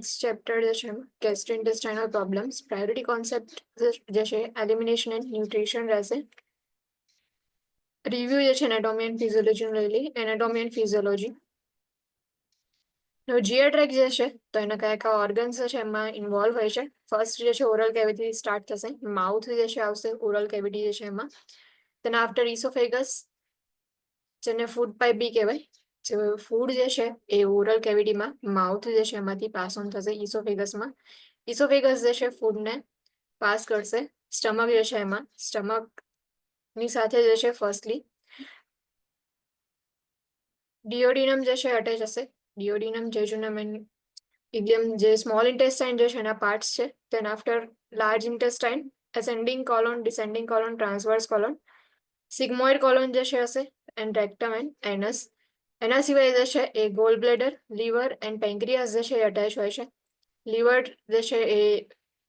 Next chapter જે છે ગેસ્ટ્રોઇન્ટેસ્ટાઇનલ problems priority concept જે છે એલિમિનેશન એન્ડ ન્યુટ્રિશન રહેશે. રિવ્યુ જે છે એનાટોમી એન્ડ ફિઝિયોલોજી લઈ લઈ. Anatomy and physiology GI track જે છે તો એના કયા કયા ઓર્ગન્સ છે એમાં ઇન્વોલ્વ હોય છે. ફર્સ્ટ જે છે ઓરલ કેવિટી સ્ટાર્ટ થશે, માઉથ જે છે આવશે ઓરલ કેવિટી જે છે એમાં. તેના આફ્ટર ઇસોફેગસ જેને ફૂડ પાઇપ બી કહેવાય. ફૂડ જે છે એ ઓરલ કેવિટીમાં માઉથ જે છે એમાંથી પાસ ઓન થશે ઇસોફેગસમાં. ઇસોફેગસ જે છે ફૂડને પાસ કરશે સ્ટમક જે છે એમાં. સ્ટમકની સાથે જે છે ફર્સ્ટલી ડિયોડિનમ જે છે અટેચ હશે. ડિયોડિનમ જેજુનમ ઇલિયમ જે સ્મોલ ઇન્ટેસ્ટાઇન જે છે એના પાર્ટ્સ છે. Then after large intestine, ascending colon, descending colon, transverse colon, sigmoid colon જે છે હશે એન્ડ રેક્ટમ એન્ડ એનસ. એના સિવાય જે છે એ ગોલ બ્લેડર, લીવર એન્ડ પેન્ક્રિયાસ જે છે એ અટેચ હોય છે. લીવર જે છે એ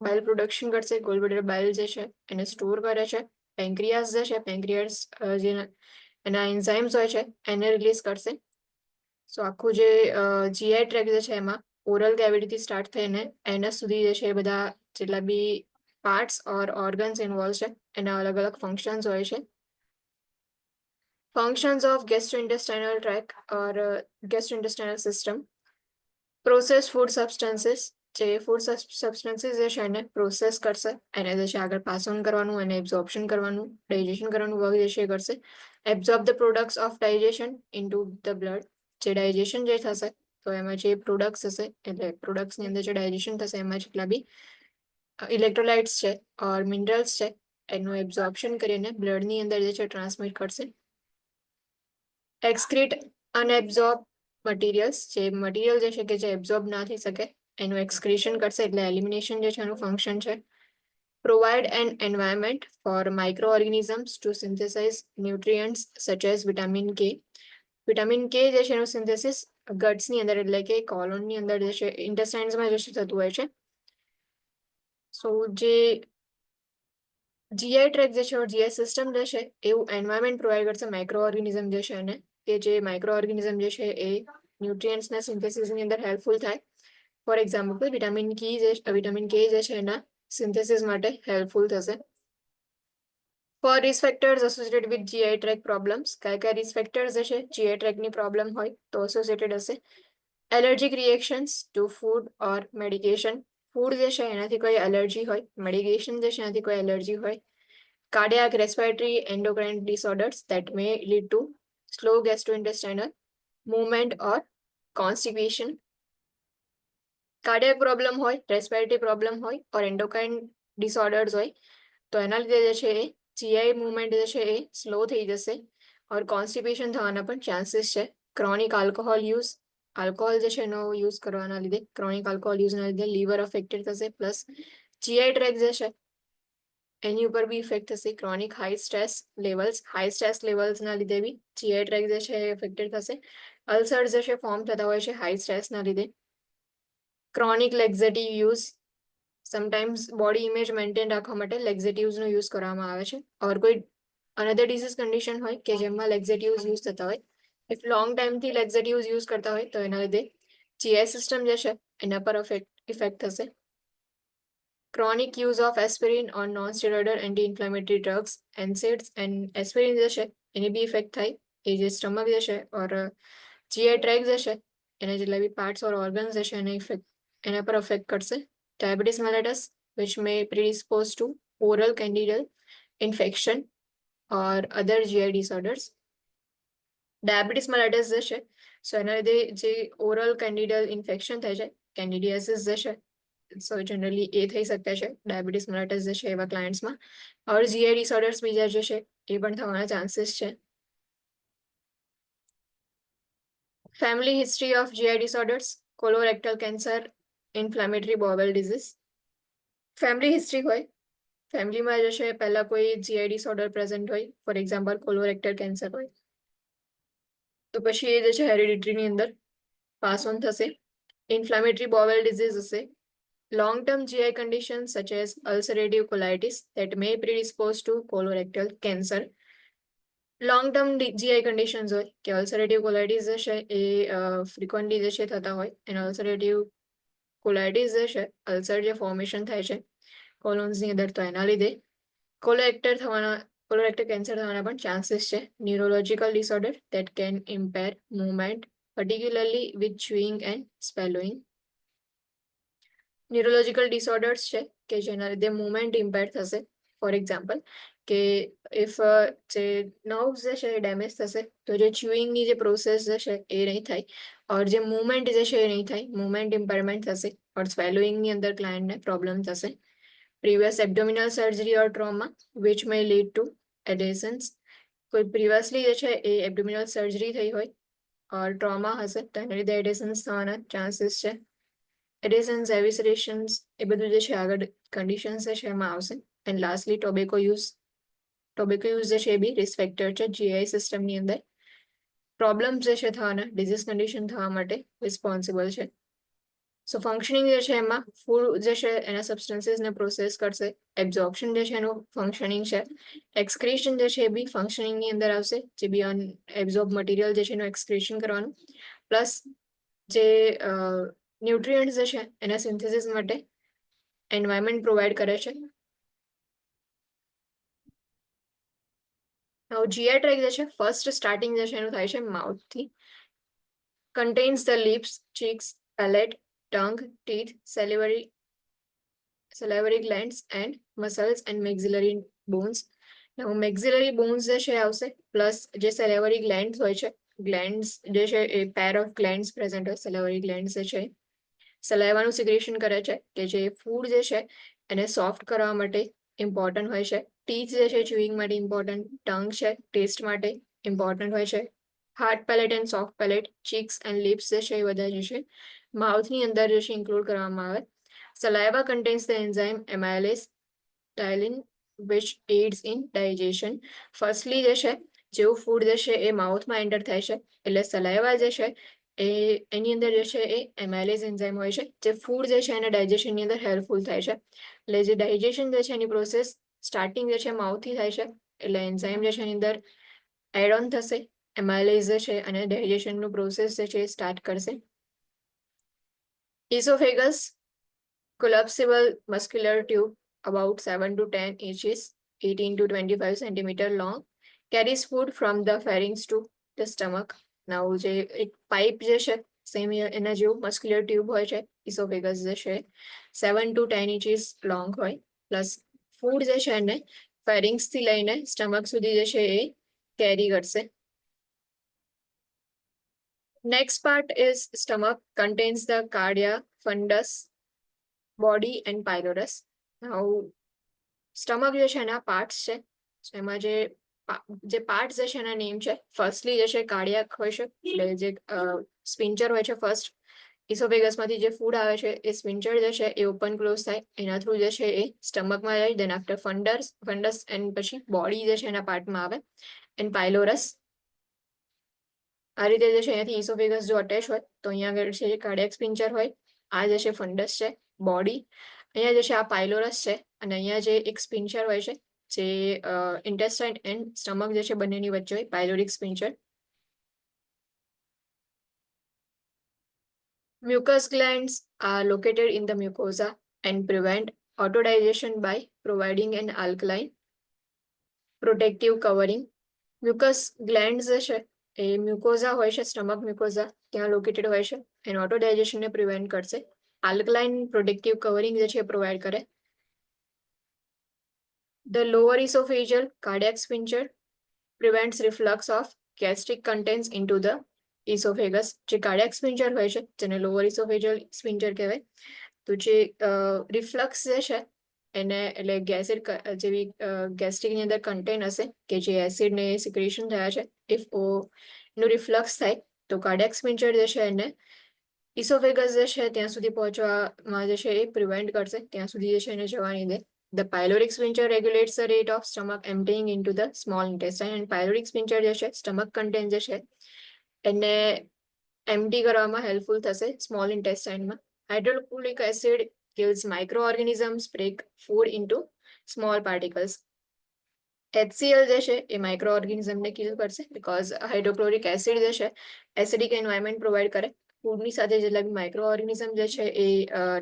બાઇલ પ્રોડક્શન કરશે, ગોલ બ્લેડર બાઇલ જે છે એને સ્ટોર કરે છે. પેન્ક્રિયાસ જે છે પેન્ક્રિયાસ જે એના એન્ઝાઇમ્સ હોય છે એને રિલીઝ કરશે. સો આખું જે જીઆઈ ટ્રેક જે છે એમાં ઓરલ કેવિટીથી સ્ટાર્ટ થઈને એનસ સુધી જે છે એ બધા જેટલા બી પાર્ટ્સ ઓર ઓર્ગન્સ ઇન્વોલ્વ છે એના અલગ અલગ ફંક્શન્સ હોય છે. Functions of gastrointestinal tract or gastrointestinal system. Processed food substances જે ફૂડ સબસ્ટન્સીસ જે છે એને પ્રોસેસ કરશે, એને જે છે આગળ પાસ ઓન કરવાનું, એને એબ્ઝોર્પ્શન કરવાનું, ડાયજેશન કરવાનું વર્ક જે છે એ કરશે. Absorb the products of digestion into the blood. જે ડાયજેશન જે થશે તો એમાં જે પ્રોડક્ટ્સ હશે એટલે પ્રોડક્ટ્સની અંદર જે ડાયજેશન થશે એમાં જેટલા બી ઇલેક્ટ્રોલાઇટ્સ છે ઓર મિનરલ્સ છે એનું એબ્ઝોર્પ્શન કરીને બ્લડની અંદર જે છે ટ્રાન્સમિટ કરશે. એક્સક્રીટ અનએબ્ઝોર્બ મટીરિયલ્સ, જે મટીરિયલ જે છે કે જે એબ્ઝોર્બ ના થઈ શકે એનું એક્સક્રીશન કરશે એટલે એલિમિનેશન જે છે એનું ફંક્શન છે. Provide an environment for microorganisms to synthesize nutrients such as vitamin K. Vitamin K જે છે એનું સિન્થેસિસ ગટ્સની અંદર એટલે કે કોલોનની અંદર જે છે ઇન્ટેસ્ટાઇન્સમાં જે છે થતું હોય છે. સો જે જીઆઈ ટ્રેક જે છે જીઆઈ સિસ્ટમ જે છે એવું એન્વાયરમેન્ટ પ્રોવાઈડ કરશે માઇક્રો ઓર્ગેનિઝમ જે છે એને, કે જે માઇક્રો ઓર્ગેનિઝમ જે છે એ ન્યુટ્રિયન્ટ્સના સિન્થેસિસની અંદર હેલ્પફુલ થાય. ફોર એક્ઝામ્પલ વિટામિન કે જે છે એના સિન્થેસિસ માટે હેલ્પફુલ થશે. For risk factors associated with GI tract problems, કયા કયા રિસ્ક ફેક્ટર્સ જે છે જીઆઈ ટ્રેકની પ્રોબ્લેમ હોય તો એસોસિએટેડ હશે. Allergic reactions to food or medication, food જે છે એનાથી કોઈ એલર્જી હોય, મેડિકેશન જે છે એનાથી કોઈ એલર્જી હોય. Cardiac, respiratory, endocrine disorders that may lead to slow gastrointestinal movement or constipation. Cardiac problem હોય, રેસ્પિરેટરી પ્રોબ્લેમ હોય ઓર એન્ડોક્રાઇન ડિસઓર્ડર્સ હોય તો એના લીધે જે છે એ જીઆઈ મુવમેન્ટ જે છે એ સ્લો થઈ જશે ઓર કોન્સ્ટિપેશન થવાના પણ ચાન્સીસ છે. ક્રોનિક આલ્કોહોલ યુઝ, આલ્કોહોલ જે છે એનો યુઝ કરવાના લીધે, ક્રોનિક આલ્કોહોલ યુઝના લીધે લીવર અફેક્ટેડ થશે. પ્લસ જીઆઈ ટ્રેક જે છે એની ઉપર બી ઇફેક્ટ થશે. ક્રોનિક હાઈ સ્ટ્રેસ લેવલ્સના લીધે બી જીઆઈ ટ્રેક જે છે એ અફેક્ટેડ થશે. અલ્સર જે છે ફોર્મ થતા હોય છે હાઈ સ્ટ્રેસના લીધે. Chronic laxative use, sometimes body image maintain રાખવા માટે લેક્ઝેટિવ્સનો યુઝ કરવામાં આવે છે. ઓર કોઈ અનધર ડિસીઝ કન્ડિશન હોય કે જેમાં લેક્ઝેટિવ્સ યુઝ થતા હોય, ઇફ લોંગ ટાઈમથી લેક્ઝેટિવ્સ યુઝ કરતા હોય તો એના લીધે જીઆઈ સિસ્ટમ જે છે એના પર ઇફેક્ટ થશે. Chronic use of aspirin or non steroidal anti inflammatory drugs, NSAIDs and aspirin જે છે એની બી ઇફેક્ટ થાય. એ જે સ્ટમક જે છે ઓર જીઆઈ ટ્રેક જે છે એને જેટલા બી પાર્ટ્સ ઓર ઓર્ગન્સ જે છે એના પર અફેક્ટ કરશે. Diabetes mellitus which may predispose to oral candidal infection or other GI disorders. Diabetes mellitus જે છે સો એના લીધે જે ઓરલ કેન્ડિડલ ઇન્ફેક્શન થાય છે, કેન્ડિડિયાસિસ જે છે સો જનરલી એ થઈ શકે છે ડાયાબિટીસ mellitus જે છે એવા ક્લાયન્ટ્સમાં. ઓર જીઆઈ ડિસઓર્ડર્સ બીજા જે છે એ પણ થવાના ચાન્સીસ છે. Family history of GI disorders, colorectal cancer, inflammatory bowel disease. Family history હોય, ફેમિલીમાં જે છે પહેલા કોઈ જીઆઈ ડિસઓર્ડર પ્રેઝન્ટ હોય, ફોર એક્ઝામ્પલ કોલોરેક્ટલ કેન્સર હોય તો પછી એ જે છે હેરિડિટરીની અંદર પાસ ઓન થશે. ઇન્ફ્લેમેટરી બોવેલ ડિઝીઝ હશે. Long term GI conditions such as ulcerative colitis that may predispose to colorectal cancer. Long term GI conditions હોય કે અલ્સરેટિવ કોલાઇટિસ જે છે એ ફ્રિકવન્ટલી જે છે થતા હોય એને અલ્સરેટિવ કોલાઇટિસ જે છે અલ્સર જે ફોર્મેશન થાય છે કોલોન્સની અંદર, તો એના લીધે કોલોરેક્ટર કેન્સર થવાના પણ ચાન્સીસ છે. Neurological disorder that can impair movement, particularly with chewing and swallowing. Neurological disorders છે કે જેના લીધે મુવમેન્ટ ઇમ્પેર થશે. ફોર એક્ઝામ્પલ કે ઇફ જે નર્વ્સ જે છે એ ડેમેજ થશે તો જે ચ્યુઇંગની જે પ્રોસેસ જે છે એ નહીં થાય, ઓર જે મુવમેન્ટ જે છે એ નહીં થાય, મુવમેન્ટ ઇમ્પેરમેન્ટ થશે, ઓર સ્વેલોઈંગની અંદર ક્લાયન્ટને પ્રોબ્લેમ થશે. Previous abdominal surgery or trauma which may lead to adhesions. કોઈ પ્રિવિયસલી જે છે એ એબ્ડોમિનલ સર્જરી થઈ હોય ઓર ટ્રોમા હશે તો એના લીધે એડેસન્સ થવાના ચાન્સીસ છે. એડિશન્સ, એવિસરેશન્સ એ બધું જે છે આગળ કન્ડિશન્સ છે એમાં આવશે. એન્ડ લાસ્ટલી ટોબેકો યુઝ જે છે એ બી રિસ્ક ફેક્ટર છે જીઆઈ સિસ્ટમની અંદર. પ્રોબ્લેમ્સ જે છે થવાના, ડિઝીઝ કન્ડિશન થવા માટે રિસ્પોન્સિબલ છે. સો ફંક્શનિંગ જે છે એમાં ફૂડ જે છે એના સબસ્ટન્સીસને પ્રોસેસ કરશે. એબ્ઝોર્પ્શન જે છે એનું ફંક્શનિંગ છે. એક્સક્રીશન જે છે એ બી ફંક્શનિંગની અંદર આવશે, જે બી અનએબ્ઝોર્બ મટીરિયલ જે છે એનું એક્સક્રીશન કરવાનું. પ્લસ જે ન્યુટ્રિયન્ટ્સ જે છે એના સિન્થેસિસ માટે એન્વાયરમેન્ટ પ્રોવાઈડ કરે છે. જીઆઈ ટ્રેક જે છે ફર્સ્ટ સ્ટાર્ટિંગ જે છે એનું થાય છે માઉથથી. Contains the lips, cheeks, palate, tongue, teeth, salivary glands and muscles and maxillary bones. Now maxillary bones જે છે આવશે, પ્લસ જે salivary glands હોય છે, ગ્લેન્ડ્સ જે છે એ પેર ઓફ ગ્લેન્ડ્સ પ્રેઝન્ટ હોય. salivary glands જે છે સલાઈવાનું સિક્રેશન કરે છે કે જે ફૂડ જે છે એને સોફ્ટ કરવા માટે ઇમ્પોર્ટન્ટ હોય છે. ટીથ જે છે ચ્યુઇંગ માટે ઇમ્પોર્ટન્ટ, ટંગ છે ટેસ્ટ માટે ઇમ્પોર્ટન્ટ હોય છે. Hard palette and soft palette, cheeks and lips જે છે એ બધા જે છે માઉથની અંદર જે છે ઇન્ક્લુડ કરવામાં આવે. Saliva contains the enzyme amylase ptyalin which aids in digestion. Firstly જે છે જેવું ફૂડ જે છે એ માઉથમાં એન્ટર થાય છે એટલે સલાઇવા જે છે એની અંદર જે છે એ એમાઇલેઝ એન્ઝાઇમ હોય છે, જે ફૂડ જે છે એને ડાયજેશનની અંદર હેલ્પફુલ થાય છે. એટલે જે ડાયજેશન જે છે એની પ્રોસેસ સ્ટાર્ટિંગ જે છે માઉથથી થાય છે, એટલે એન્ઝાઇમ જે છે એની અંદર એડ ઓન થશે, એમાઇલેઝ જે છે અને ડાયજેશનનું પ્રોસેસ જે છે એ સ્ટાર્ટ કરશે. ઇસોફેગસ, collapsible muscular tube about 7 to 10 inches, 18 to 25 centimeter long, carries food from the pharynx to the stomach. Now જે એક પાઇપ જે છે સેમ એના જેવું મસ્ક્યુલર ટ્યુબ હોય છે ઇસોફેગસ જે છે 7 to 10 inches લોંગ હોય, પ્લસ ફૂડ જે છે એને ફેરિંગ્સ થી લઈને સ્ટમક સુધી જે છે એ કેરી કરશે. Next part is stomach, contains the cardia, fundus, body and pylorus. Now stomach જે છે એના પાર્ટ્સ છે, એમાં જે પાર્ટ જે છે એના નેમ છે. ફર્સ્ટલી જે છે કાર્ડિયાક હોય છે, એટલે જે સ્પિન્ચર હોય છે ફર્સ્ટ ઇસોફેગસમાંથી જે ફૂડ આવે છે એ સ્પિન્ચર જે છે એ ઓપન ક્લોઝ થાય, એના થ્રુ જે છે એ સ્ટમકમાં જાય. દેન આફ્ટર ફંડસ એન્ડ પછી બોડી જે છે એના પાર્ટમાં આવે, એન્ડ પાયલોરસ. આ રીતે જે છે અહીંયાથી ઇસોફેગસ જો અટેચ હોય તો અહીંયા આગળ છે કાર્ડિયાક સ્પિન્ચર હોય, આ જે છે ફંડસ છે બોડી, અહીંયા જે છે આ પાયલોરસ છે, અને અહીંયા જે એક સ્પિન્ચર હોય છે જે ઇન્ટેસ્ટાઇન એન્ડ સ્ટમક જે છે બંનેની વચ્ચે હોય, પાયલોરિક સ્પિન્ચર. Mucus glands are located in the mucosa and prevent autodigestion by providing an alkaline protective covering. Mucus gland જે છે એ મ્યુકોઝા હોય છે, સ્ટમક મ્યુકોઝા ત્યાં લોકેટેડ હોય છે, એનું ઓટો ડાયજેશનને પ્રિવેન્ટ કરશે. આલ્કલાઇન પ્રોટેક્ટિવ કવરિંગ જે છે પ્રોવાઈડ કરે. The lower esophageal cardiac sphincter prevents reflux of gastric contents into the esophagus. જે કાર્ડિયાક સ્પિન્ચર હોય છે જેને લોઅર ઇસોફેજિયલ સ્પિન્ચર કહેવાય, તો જે રિફ્લક્સ જે છે એને એટલે જેવી ગેસ્ટ્રિકની અંદર કન્ટેન હશે કે જે એસિડને સિક્રેશન થયા છે, ઇફ નું રિફ્લક્સ થાય તો કાર્ડિયાક સ્પિન્ચર જે છે એને ઇસોફેગસ જે છે ત્યાં સુધી પહોંચવામાં જે છે એ પ્રિવેન્ટ કરશે, ત્યાં સુધી જે છે એને જવા નહીં દે. The pyloric sphincter regulates the rate of stomach emptying into the small intestine. And pyloric sphincter જે છે સ્ટમક કન્ટેન્ટ જે છે એને એમ્પ્ટી કરવામાં હેલ્પફુલ થશે સ્મોલ ઇન્ટેસ્ટાઇનમાં. Hydrochloric acid kills microorganisms, break food into small particles. HCl જે છે એ માઇક્રો ઓર્ગેનિઝમને કિલ કરશે, બીકોઝ હાઇડ્રોક્લોરિક એસિડ જે છે એસિડિક એન્વાયરમેન્ટ પ્રોવાઈડ કરે, ફૂડની સાથે જેટલા બી માઇક્રો ઓર્ગેનિઝમ જે છે એ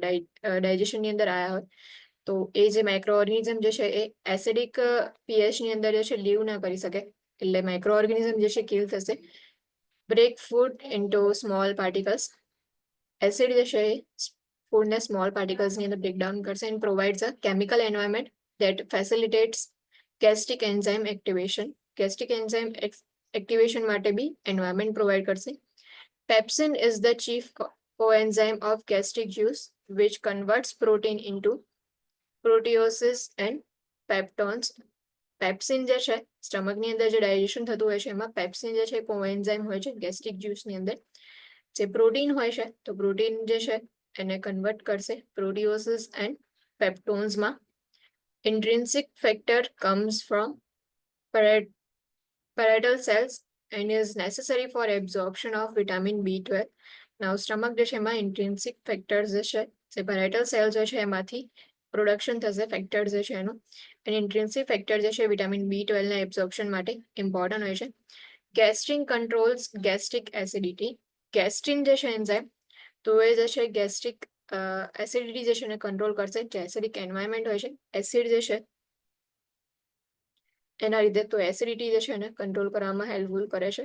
ડાયજેશનની અંદર આવ્યા હોય તો એ જે માઇક્રો ઓર્ગેનિઝમ જે છે એ એસિડિક પીએચની અંદર જે છે લીવ ના કરી શકે, એટલે માઇક્રો ઓર્ગેનિઝમ જે છે કિલ થશે. Break food into small particles. Acid જે છે એ ફૂડને સ્મોલ પાર્ટિકલ્સની અંદર બ્રેકડાઉન કરશે and provides a chemical environment that facilitates gastric enzyme activation. Gastric enzyme activation માટે બી environment provide કરશે. Pepsin is the chief coenzyme of gastric juice which converts protein into proteoses and peptones. Pepsin જે છે સ્ટમકની અંદર જે digestion થતું હોય છે એમાં પેપ્સિન જે છે કોએન્ઝાઇમ હોય છે ગેસ્ટ્રિક જ્યુસની અંદર. જે પ્રોટીન હોય છે તો પ્રોટીન જે છે એને કન્વર્ટ કરશે પ્રોટીઓસિસ and પેપ્ટોન્સમાં. Intrinsic factor comes from parietal cells and is necessary for absorption of vitamin B12. Now stomach જે છે એમાં intrinsic factors જે છે જે parietal cells જે છે એમાંથી પ્રોડક્શન થશે ફેક્ટર્સ જે છે એનું, અને intrinsic factor જે છે વિટામિન B12 ના એબ્ઝોર્પ્શન માટે ઇમ્પોર્ટન્ટ હોય છે. ગેસ્ટ્રિન કંટ્રોલ્સ ગેસ્ટ્રિક એસિડિટી. ગેસ્ટ્રિન જે છે એન્ઝાઇમ તો એ જે છે ગેસ્ટ્રિક એસિડિટી જે છે એને કંટ્રોલ કરશે. જે એસિડિક એન્વાયરમેન્ટ હોય છે એસિડ જે છે એના લીધે તો એસિડિટી જે છે એને કંટ્રોલ કરવામાં હેલ્પફુલ કરે છે.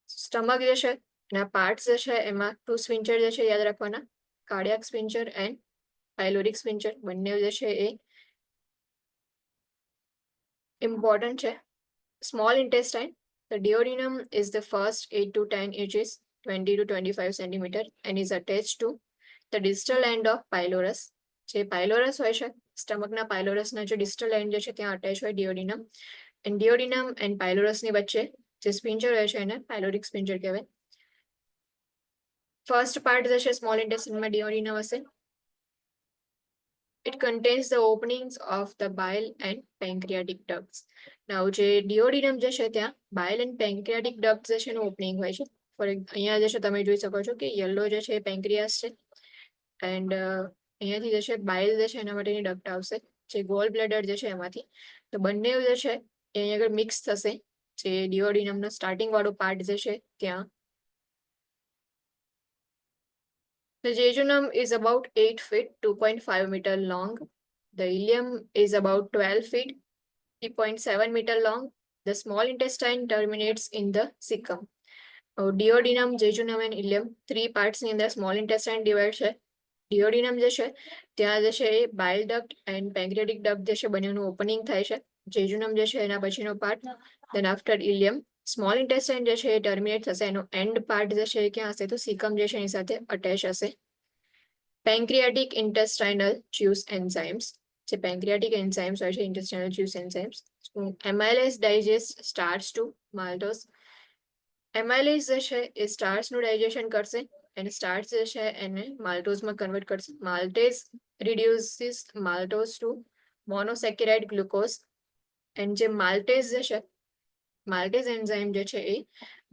સ્ટમક જે છે એના પાર્ટ્સ જે છે એમાં 2 સ્પિન્ચર જે છે યાદ રાખવાના, કાર્ડિયાક સ્પિન્ચર એન્ડ પાયલોરિક સ્પિન્ચર, બંને જે છે એ ઇમ્પોર્ટન્ટ છે. Small intestine. The duodenum is the first 8 to 10 inches, 20 to 25 centimeter, and is attached to the distal end of pylorus. જે પાયલોરસ હોય છે સ્ટમકના પાયલોરસના જે ડિસ્ટલ એન્ડ જે છે ત્યાં અટેચ હોય ડિયોડિનમ, એન્ડ ડિયોડિનમ એન્ડ પાયલોરસની વચ્ચે જે સ્પિન્ચર હોય છે એને પાયલોરિક સ્પિન્ચર કહેવાય. ફર્સ્ટ પાર્ટ જે છે સ્મોલ ઇન્ટેસ્ટાઇનમાં ડિયોડિનમ હશે. It contains the openings of the bile and pancreatic ducts. Now જે ડિયોડિનમ જે છે ત્યાં બાઇલ એન્ડ પેન્ક્રિયાટિક ડક્ટ જે છે એનું ઓપનિંગ હોય છે. ફોર અહીંયા જે છે તમે જોઈ શકો છો કે યલો જે છે પેન્ક્રિયાસ છે એન્ડ અહીંયાથી જે છે બાઇલ જે છે એના માટેની ડક્ટ આવશે જે ગોલ બ્લેડર જે છે એમાંથી. તો બંને જે છે એ અહીંયા આગળ મિક્સ થશે. જે ડિયોડિનમનો સ્ટાર્ટિંગ વાળો પાર્ટ જે છે ત્યાં. The jejunum is about 8 feet, 2.5 meter long. The ileum is about 12 feet, 3.7 meter long. The small intestine terminates in the cecum. Duodenum, jejunum and ileum 3 parts ની અંદર small intestine divide છે. ડિયોડિનમ જે છે ત્યાં જે છે એ બાઇલ ડક્ટ એન્ડ પેન્ક્રિયાટિક ડક્ટ જે છે બંનેનું ઓપનિંગ થાય છે. જેજુનમ જે છે એના પછીનો part, then after ileum. Small intestine જે છે એ ટર્મિનેટ થશે, એનો એન્ડ પાર્ટ જે છે એ ક્યાં હશે તો સિકમ જે છે એની સાથે અટેચ હશે. Pancreatic intestinal juice enzymes. જે પેન્ક્રિયાટિક એન્ઝાઇમ્સ હોય છે intestinal juice enzymes. Amylase digest starch to maltose. Amylase જે છે એ સ્ટાર્ચનું ડાયજેશન કરશે અને સ્ટાર્ચ જે છે એને માલ્ટોઝમાં કન્વર્ટ કરશે. Maltase reduces maltose to monosaccharide glucose. And જે માલ્ટેઝ જે છે માલ્ટેઝ એન્ઝાઇમ જે છે એ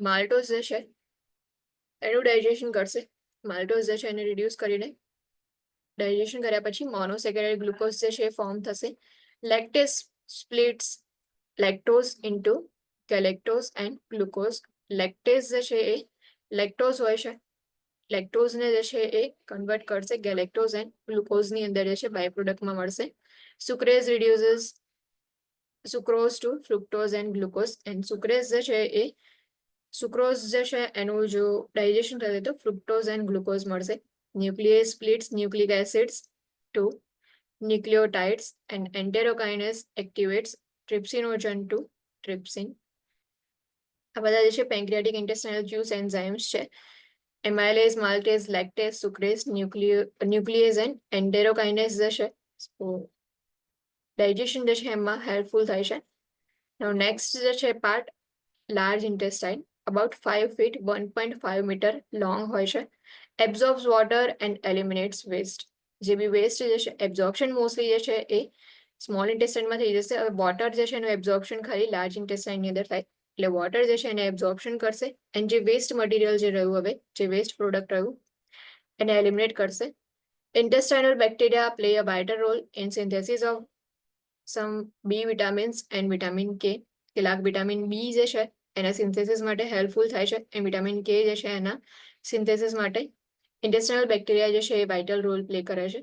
માલ્ટોઝ જે છે એનું ડાયજેશન કરશે. માલ્ટોઝ જે છે એને રિડ્યુસ કરીને ડાયજેશન કર્યા પછી મોનોસેકેરાઇડ ગ્લુકોઝ જે છે એ ફોર્મ થશે. Lactase splits lactose into galactose and glucose. Lactase જે છે એ લેક્ટોઝ હોય છે, લેક્ટોઝને જે છે એ કન્વર્ટ કરશે ગેલેક્ટોઝ એન્ડ ગ્લુકોઝની અંદર જે છે બાય પ્રોડક્ટમાં મળશે. Sucrase reduces sucrose to fructose and glucose. And sucrase જે છે એ સુક્રોઝ જે છે એનું જો ડાયજેશન થશે તો ફ્રુક્ટોઝ એન્ડ ગ્લુકોઝ મળશે. Nucleus splits nucleic acids to nucleotides and enterokinase activates trypsinogen to trypsin. આ બધા જે છે પેન્ક્રિયાટિક ઇન્ટેસ્ટાઇનલ જ્યુસ એન્ઝાઇમ્સ છે. એમાઇલેઝ, માલ્ટેઝ, લેક્ટેઝ, સુક્રેઝ, ન્યુક્લિયેઝ એન્ડ એન્ટેરોકાઇનેસ જે છે ડાયજેશન જે છે એમાં હેલ્પફુલ થાય છે. નાઉ નેક્સ્ટ જે છે part large intestine, about 5 feet 1.5 meter long હોય છે. એબ્ઝોર્બ્સ વોટર એન્ડ એલિમિનેટ્સ વેસ્ટ. જે બી વેસ્ટ જે છે એબ્ઝોર્પ્શન મોસ્ટલી જે છે એ સ્મોલ ઇન્ટેસ્ટાઇનમાં થઈ જશે. હવે વોટર જે છે એનું એબ્ઝોર્પ્શન ખાલી લાર્જ ઇન્ટેસ્ટાઇનની અંદર થાય, એટલે વોટર જે છે એને એબ્ઝોર્પ્શન કરશે એન્ડ જે વેસ્ટ મટીરિયલ જે રહ્યું હવે જે વેસ્ટ પ્રોડક્ટ રહ્યું એને એલિમિનેટ કરશે. Intestinal bacteria play a vital role in synthesis of some B vitamins and vitamin K. કેટલાક વિટામિન બી જે છે એના સિન્થેસિસ માટે હેલ્પફુલ થાય છે, એ વિટામિન કે જે છે એના સિન્થેસિસ માટે ઇન્ટેસ્ટાઇનલ બેક્ટેરિયા જે છે એ વાઇટલ રોલ પ્લે કરે છે.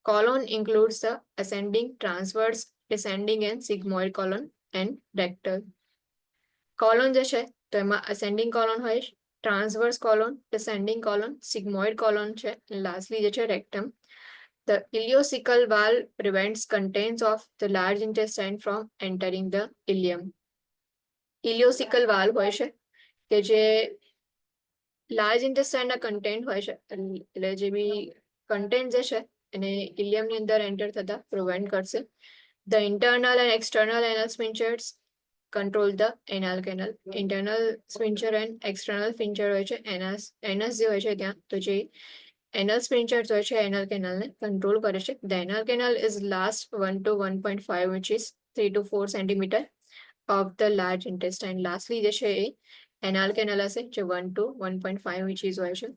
Colon includes the ascending, transverse, descending and sigmoid colon and rectal. Colon જે છે તો એમાં ascending colon હોય છે, transverse colon, descending colon, sigmoid colon છે, લાસ્ટલી જે છે rectum. The ileocecal valve prevents contents of the large intestine from entering the ileum. Ileocecal valve હોય છે કે જે લાર્જ ઇન્ટેસ્ટાઇનના કન્ટેન્ટ હોય છે, એટલે જે બી કન્ટેન્ટ જે છે એને ઇલિયમની અંદર એન્ટર થતા પ્રિવેન્ટ કરશે. The internal and external anal sphincters control the anal canal. Internal sphincter and external sphincter હોય છે, એનસ જે હોય છે ત્યાં, તો જે anal sphincters હોય છે anal canal ને કંટ્રોલ કરે છે. The anal canal is last 1 to 1.5 inches, 3 to 4 centimeter of the large intestine. Lastly જે છે એ anal canal હશે જે 1 to 1.5 inches હોય છે.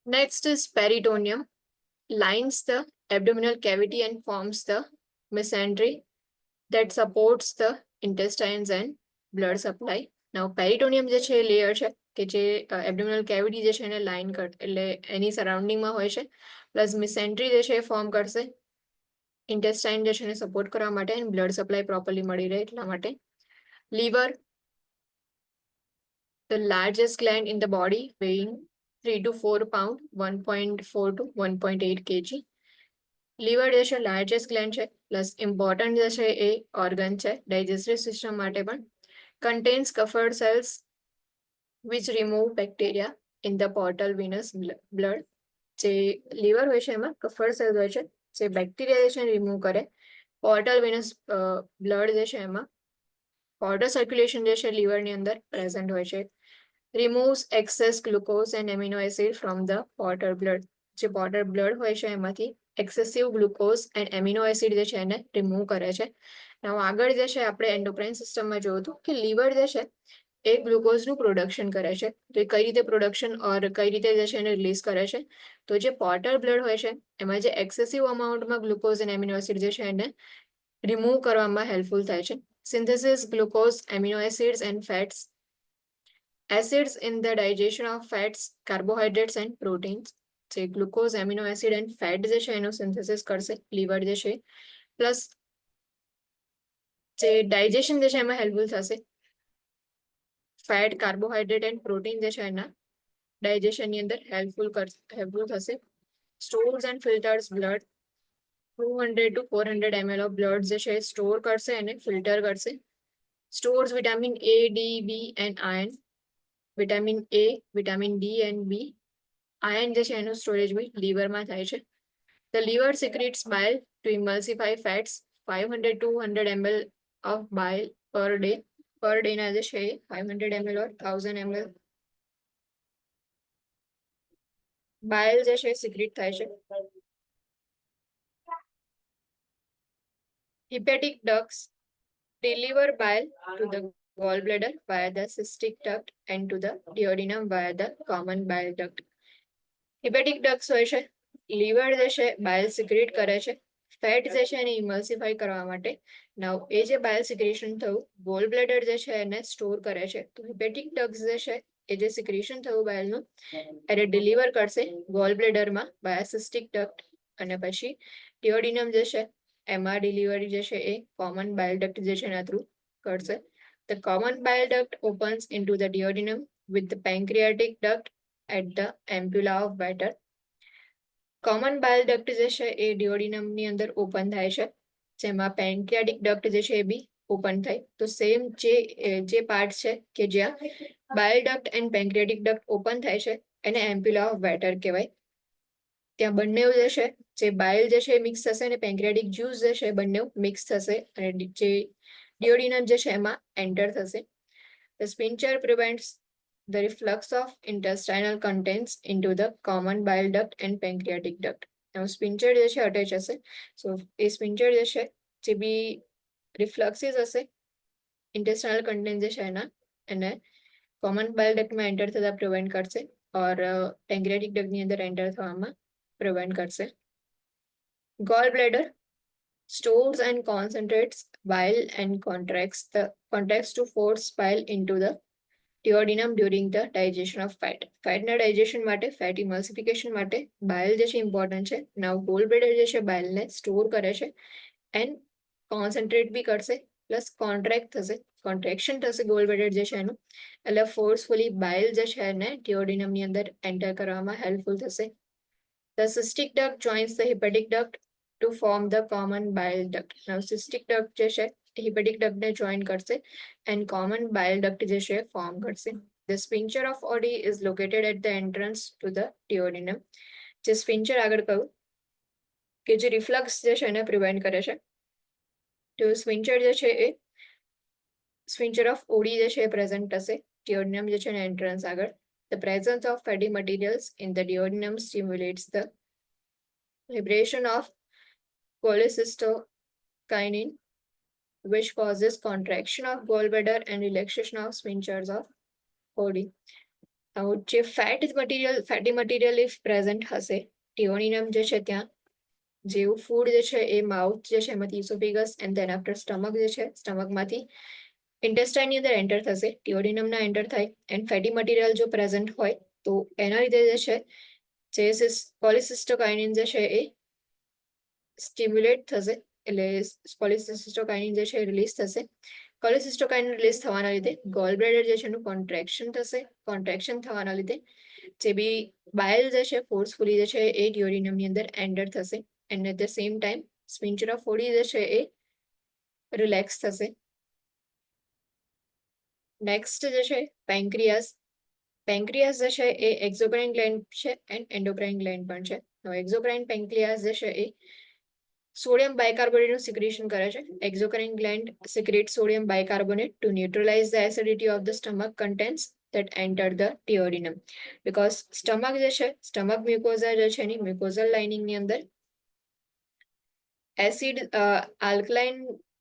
Next is peritoneum. Lines the abdominal cavity and forms the mesentery that supports the intestines and blood supply. Now peritoneum જે છે એ layer છે કે જે એબ્ડોમિનલ કેવિટી જે છે એને લાઇન કર, એટલે એની સરાઉન્ડિંગમાં હોય છે, પ્લસ મિસેન્ટ્રી જે છે એ ફોર્મ કરશે ઇન્ટેસ્ટાઇન જે છે એને સપોર્ટ કરવા માટે અને બ્લડ સપ્લાય પ્રોપરલી મળી રહે એટલા માટે. Liver, the largest gland in the body, weighing 3 to 4 pound, 1.4 to 1.8 kg. Liver જે છે લાર્જેસ્ટ ગ્લેન્ડ છે, પ્લસ ઇમ્પોર્ટન્ટ જે છે એ ઓર્ગન છે ડાયજેસ્ટિવ સિસ્ટમ માટે પણ. Contains Kupffer cells which remove bacteria in the portal venous blood. જે લીવર હોય છે એમાં કફર્ડ સેલ્સ હોય છે જે બેક્ટેરિયા જે છે રિમૂવ કરે. પોર્ટલ વેનસ બ્લડ જે છે એમાં પોર્ટલ સર્ક્યુલેશન જે છે લીવરની અંદર પ્રેઝન્ટ હોય છે. રિમૂવ્સ access glucose and amino acid from the portal blood. જે પોર્ટલ બ્લડ હોય છે એમાંથી excessive glucose and amino acid જે છે એને રિમૂવ કરે છે. આગળ જે છે આપણે એન્ડોક્રાઇન સિસ્ટમમાં જોયું હતું કે લીવર જે છે એ ગ્લુકોઝનું પ્રોડક્શન કરે છે. તો એ કઈ રીતે પ્રોડક્શન ઓર કઈ રીતે જે છે એને રિલીઝ કરે છે, તો જે પોર્ટલ બ્લડ હોય છે એમાં જે એક્સેસિવ અમાઉન્ટમાં ગ્લુકોઝ અને એમિનો એસિડ જે છે એને રિમૂવ કરવામાં હેલ્પફુલ થાય છે. Synthesis glucose, amino acids and fats. Acids in the digestion of fats, carbohydrates and proteins. જે glucose, amino acid and fat જે છે એનું સિન્થેસિસ કરશે લીવર જે છે, પ્લસ જે ડાયજેશન જે છે એમાં હેલ્પફુલ થશે. ફેટ, કાર્બોહાઈડ્રેટ એન્ડ પ્રોટીન જે છે એના ડાયજેશનની અંદર હેલ્પફુલ થશે. Stores and filters blood. 200 to 400 ml of blood જે છે સ્ટોર કરશે અને ફિલ્ટર કરશે. Stores vitamin A, D, B and iron. Vitamin A, vitamin D and B. Iron જે છે એનું સ્ટોરેજ બી લીવરમાં થાય છે. The liver secretes bile to emulsify fats. 500 to 100 ml of bile per day. Per day ના જે છે 500 ml or 1000 ml બાઇલ જે છે સિક્રેટ થાય છે. Hepatic ducts deliver bile to the gallbladder via the cystic duct and to the duodenum via the common bile duct. Hepatic ducts હોય છે, liver જે છે બાઇલ સિક્રેટ કરે છે ફેટ જે છે એને ઇમલ્સિફાઈ કરવા માટે. નાઉ એ જે બાઇલ સિક્રેશન થયું ગોલ બ્લેડર જે છે એને સ્ટોર કરે છે. તો હિપેટિક ડક્ટ્સ જે છે એ જે સિક્રેશન થયું બાઇલનું એને ડિલિવર કરશે ગોલ બ્લેડરમાં બાય સિસ્ટિક ડક્ટ, અને પછી ડિયોડિનમ જે છે એમાં ડિલિવરી જે છે એ કોમન બાઇલ ડક્ટ જે છે એના થ્રુ કરશે. The common bile duct opens into the duodenum with the pancreatic duct at the ampulla of Vater. Common bile duct જે છે એ ડિયોડિનમની અંદર ઓપન થાય છે, જેમાં પેન્ક્રિયાટિક ડક્ટ જે છે એ બી ઓપન થાય. તો સેમ જે પાર્ટ છે કે જ્યાં બાઇલ duct and pancreatic duct open થાય છે એને એમ્પ્યુલા ઓફ વેટર કહેવાય. ત્યાં બંને જે છે જે બાઇલ જે છે મિક્સ થશે અને પેન્ક્રિયાટિક જ્યુસ જે છે બંને મિક્સ થશે અને જે ડિયોડિનમ જે છે એમાં એન્ટર થશે. The sphincter prevents the reflux of intestinal contents into the common bile duct and pancreatic duct. Now sphincter જે છે અટેચ હશે, સો એ sphincter જે છે જે બી રિફ્લક્સિસ હશે ઇન્ટેસ્ટાઇનલ કન્ટેન્ટ જે છે એના એને કોમન બાઇલ ડક્ટમાં એન્ટર થતા પ્રિવેન્ટ કરશે ઓર પેન્ક્રિયાટિક ડક્ટની અંદર એન્ટર થવામાં પ્રિવેન્ટ કરશે. Goal bladder stores and concentrates bile and contracts to force bile into the duodenum during the digestion of fat. ફેટના ડાયજેશન માટે ફેટ ઇમલ્સિફિકેશન માટે બાઇલ જે છે ઇમ્પોર્ટન્ટ છે. નાવ ગોલ બ્લેડર જે છે બાઇલને સ્ટોર કરે છે એન્ડ કોન્સન્ટ્રેટ બી કરશે પ્લસ કોન્ટ્રેક્ટ થશે, કોન્ટ્રેક્શન થશે ગોલ બ્લેડર જે છે એનું, એટલે ફોર્સફુલી બાઇલ જે છે એને duodenumની અંદર એન્ટર કરવામાં હેલ્પફુલ થશે. The cystic duct joins the hepatic duct to form the common bile duct. Now cystic duct જે છે hepatic duct ને join કરશે and common bile duct જે છે form કરશે. The sphincter of Oddi is located at the entrance to the duodenum. જે sphincter આગળ કહ્યું કે જે રિફ્લક્સ જે છે એને પ્રિવેન્ટ કરે છે. તો sphincter જે છે એ sphincter of Oddi જે છે એ પ્રેઝન્ટ થશે duodenum જે છે ને એન્ટ્રન્સ આગળ. The presence of fatty materials in the duodenum stimulates the liberation of cholecystokinin, which causes contraction of gallbladder and relaxation of sphincters of Oddi. Now, જે fatty material if present હશે duodenum જે છે ત્યાં, જેવું food જે છે એ mouth જે છે એમાંથી ઇસોફેગસ એન્ડ ધેન આફ્ટર સ્ટમક જે છે સ્ટમકમાંથી ઇન્ટેસ્ટાઇનની અંદર એન્ટર થશે, duodenumના એન્ટર થાય એન્ડ ફેટી મટીરિયલ જો પ્રેઝન્ટ હોય તો એના લીધે જે છે જે કોલિસિસ્ટોકાઇનિન જે છે એ સ્ટિમ્યુલેટ થશે, એટલે કોલિસિસ્ટોકાઇનિન જે છે રિલીઝ થશે. કોલિસિસ્ટોકાઇનિન રિલીઝ થવાના લીધે ગોલ બ્લેડર જે છે એનું કોન્ટ્રેક્શન થશે, કોન્ટ્રેક્શન થવાના લીધે જે બી બાઇલ જે છે ફોર્સફુલી જે છે એ duodenumની અંદર એન્ટર થશે and at the same time sphincter of Oddi જે છે એ રિલેક્સ થશે. નેક્સ્ટ જે છે પેન્ક્રિયાસ. પેન્ક્રિયાસ જે છે એ એક્ઝોક્રાઇન ગ્લેન્ડ છે એન્ડ એન્ડોક્રાઇન ગ્લેન્ડ પણ છે. એક્ઝોક્રાઇન પેન્ક્રિયાસ જે છે એ સોડિયમ બાયકાર્બોનેટનું સિક્રેશન કરે છે. એક્ઝોક્રાઇન gland secrete sodium bicarbonate to neutralize the acidity of the stomach contents that enter the duodenum. Because stomach જે છે સ્ટમક મ્યુકોઝા જે છે એની મ્યુકોઝલ લાઇનિંગની અંદર એસિડ આલ્કલાઇન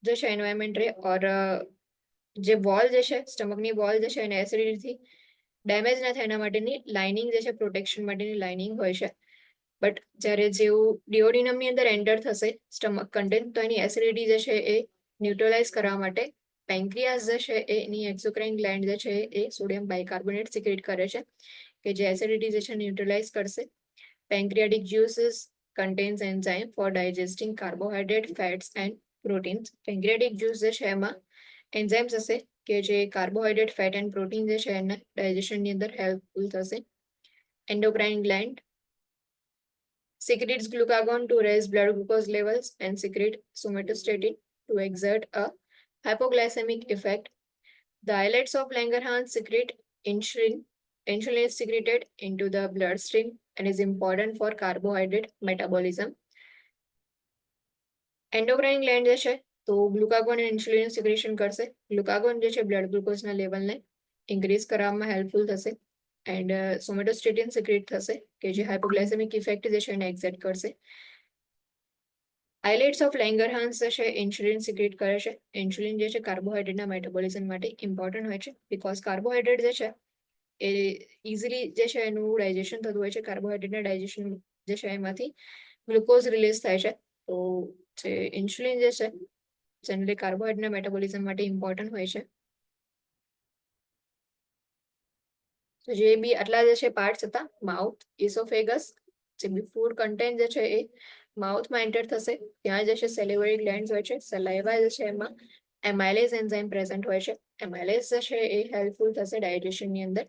જે છે એન્વાયરમેન્ટ રહે ઓર જે વોલ જે છે સ્ટમકની વોલ જે છે એને એસિડિટીથી ડેમેજ ના થાય એના માટેની લાઇનિંગ જે છે પ્રોટેક્શન માટેની લાઇનિંગ હોય છે. બટ જ્યારે જેવું duodenumની અંદર એન્ટર થશે સ્ટમક કન્ટેન્ટ તો એની એસિડિટી જે છે એ ન્યુટ્રલાઇઝ કરવા માટે પેન્ક્રિયાસ જે છે એની એક્ઝોક્રાઇન ગ્લેન્ડ જે છે એ સોડિયમ બાયકાર્બોનેટ સિક્રેટ કરે છે કે જે એસિડિટી જે છે ન્યુટ્રલાઇઝ કરશે. Pancreatic juices contains enzyme for digesting carbohydrate, fats and proteins. Pancreatic juice જે છે એમાં એન્ઝાઇમ્સ હશે કે જે કાર્બોહાઈડ્રેટ, ફેટ એન્ડ પ્રોટીન જે છે એના ડાયજેશનની અંદર હેલ્પફુલ થશે. Endocrine gland secretes glucagon to raise blood glucose levels and secrete somatostatin to exert a hypoglycemic effect. The islets of Langerhans secrete insulin. Insulin is secreted into the bloodstream and is important for carbohydrate metabolism. Endocrine gland જે છે તો glucagon અને insulin secretion કરશે. Glucagon જે છે blood ગ્લુકોઝના લેવલને increase કરવામાં helpful થશે એન્ડ સોમેટોસ્ટેટિન સિક્રેટ થશે કે જે હાઇપોગ્લાયસેમિક ઇફેક્ટ જે છે એને એક્ઝર્ટ કરશે. આઇલેટ્સ ઓફ લેંગરહાન્સ જે છે ઇન્સ્યુલિન સિક્રેટ કરે છે. ઇન્સ્યુલિન જે છે કાર્બોહાઈડ્રેટના મેટાબોલિઝમ માટે ઇમ્પોર્ટન્ટ હોય છે બીકોઝ કાર્બોહાઈડ્રેટ જે છે એ ઇઝીલી જે છે એનું ડાયજેશન થતું હોય છે. કાર્બોહાઈડ્રેટના ડાયજેશન જે છે એમાંથી ગ્લુકોઝ રિલીઝ થાય છે. તો જે ઇન્સ્યુલિન જે છે જનરલી કાર્બોહાઈડ્રેટના મેટાબોલિઝમ માટે ઇમ્પોર્ટન્ટ હોય છે. તો જે બી આટલા જે છે પાર્ટ્સ હતા માઉથ, ઇસોફેગસ, જે બી ફૂડ કન્ટેન્ટ જે છે એ માઉથમાં એન્ટર થશે. ત્યાં જે છે સેલિવરી ગ્લેન્ડ્સ હોય છે. સલાઇવા જે છે એમાં એમાઇલેઝ એન્ઝાઇમ પ્રેઝન્ટ હોય છે. એમાઇલેઝ જે છે એ હેલ્પફુલ થશે ડાયજેશનની અંદર.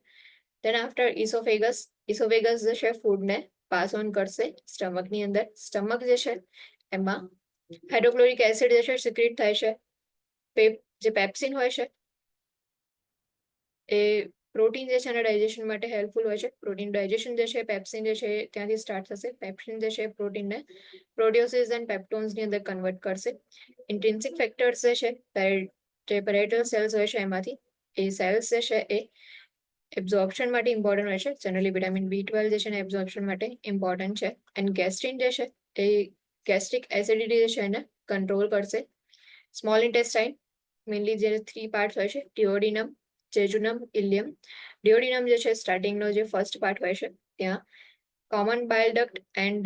દેન આફ્ટર ઇસોફેગસ જે છે ફૂડને પાસ ઓન કરશે સ્ટમકની અંદર. સ્ટમક જે છે એમાં હાઇડ્રોક્લોરિક એસિડ જે છે સિક્રેટ થાય છે. જે પેપ્સિન હોય છે એ પ્રોટીન જે છે એના ડાયજેશન માટે હેલ્પફુલ હોય છે. પ્રોટીન ડાયજેશન જે છે પેપ્સિન જે છે ત્યાંથી સ્ટાર્ટ થશે. પેપ્સિન જે છે પ્રોટીનને પ્રોટીઓસિસ એન્ડ પેપ્ટોન્સની અંદર કન્વર્ટ કરશે. ઇન્ટ્રિન્સિક ફેક્ટર્સ જે છે જે પેરેટલ સેલ્સ હોય છે એમાંથી એ સેલ્સ જે છે એ એબ્ઝોર્પ્શન માટે ઇમ્પોર્ટન્ટ હોય છે. જનરલી વિટામિન B12 જે છે ને એબ્ઝોર્પ્શન માટે ઇમ્પોર્ટન્ટ છે. એન્ડ ગેસ્ટ્રિન જે છે એ ગેસ્ટ્રિક એસિડિટી જે છે એને કંટ્રોલ કરશે. સ્મોલ ઇન્ટેસ્ટાઇન મેઇનલી જે 3 પાર્ટ્સ હોય છે duodenum, jejunum, ileum. duodenum જે છે સ્ટાર્ટિંગનો જે ફર્સ્ટ પાર્ટ હોય છે ત્યાં common bile duct and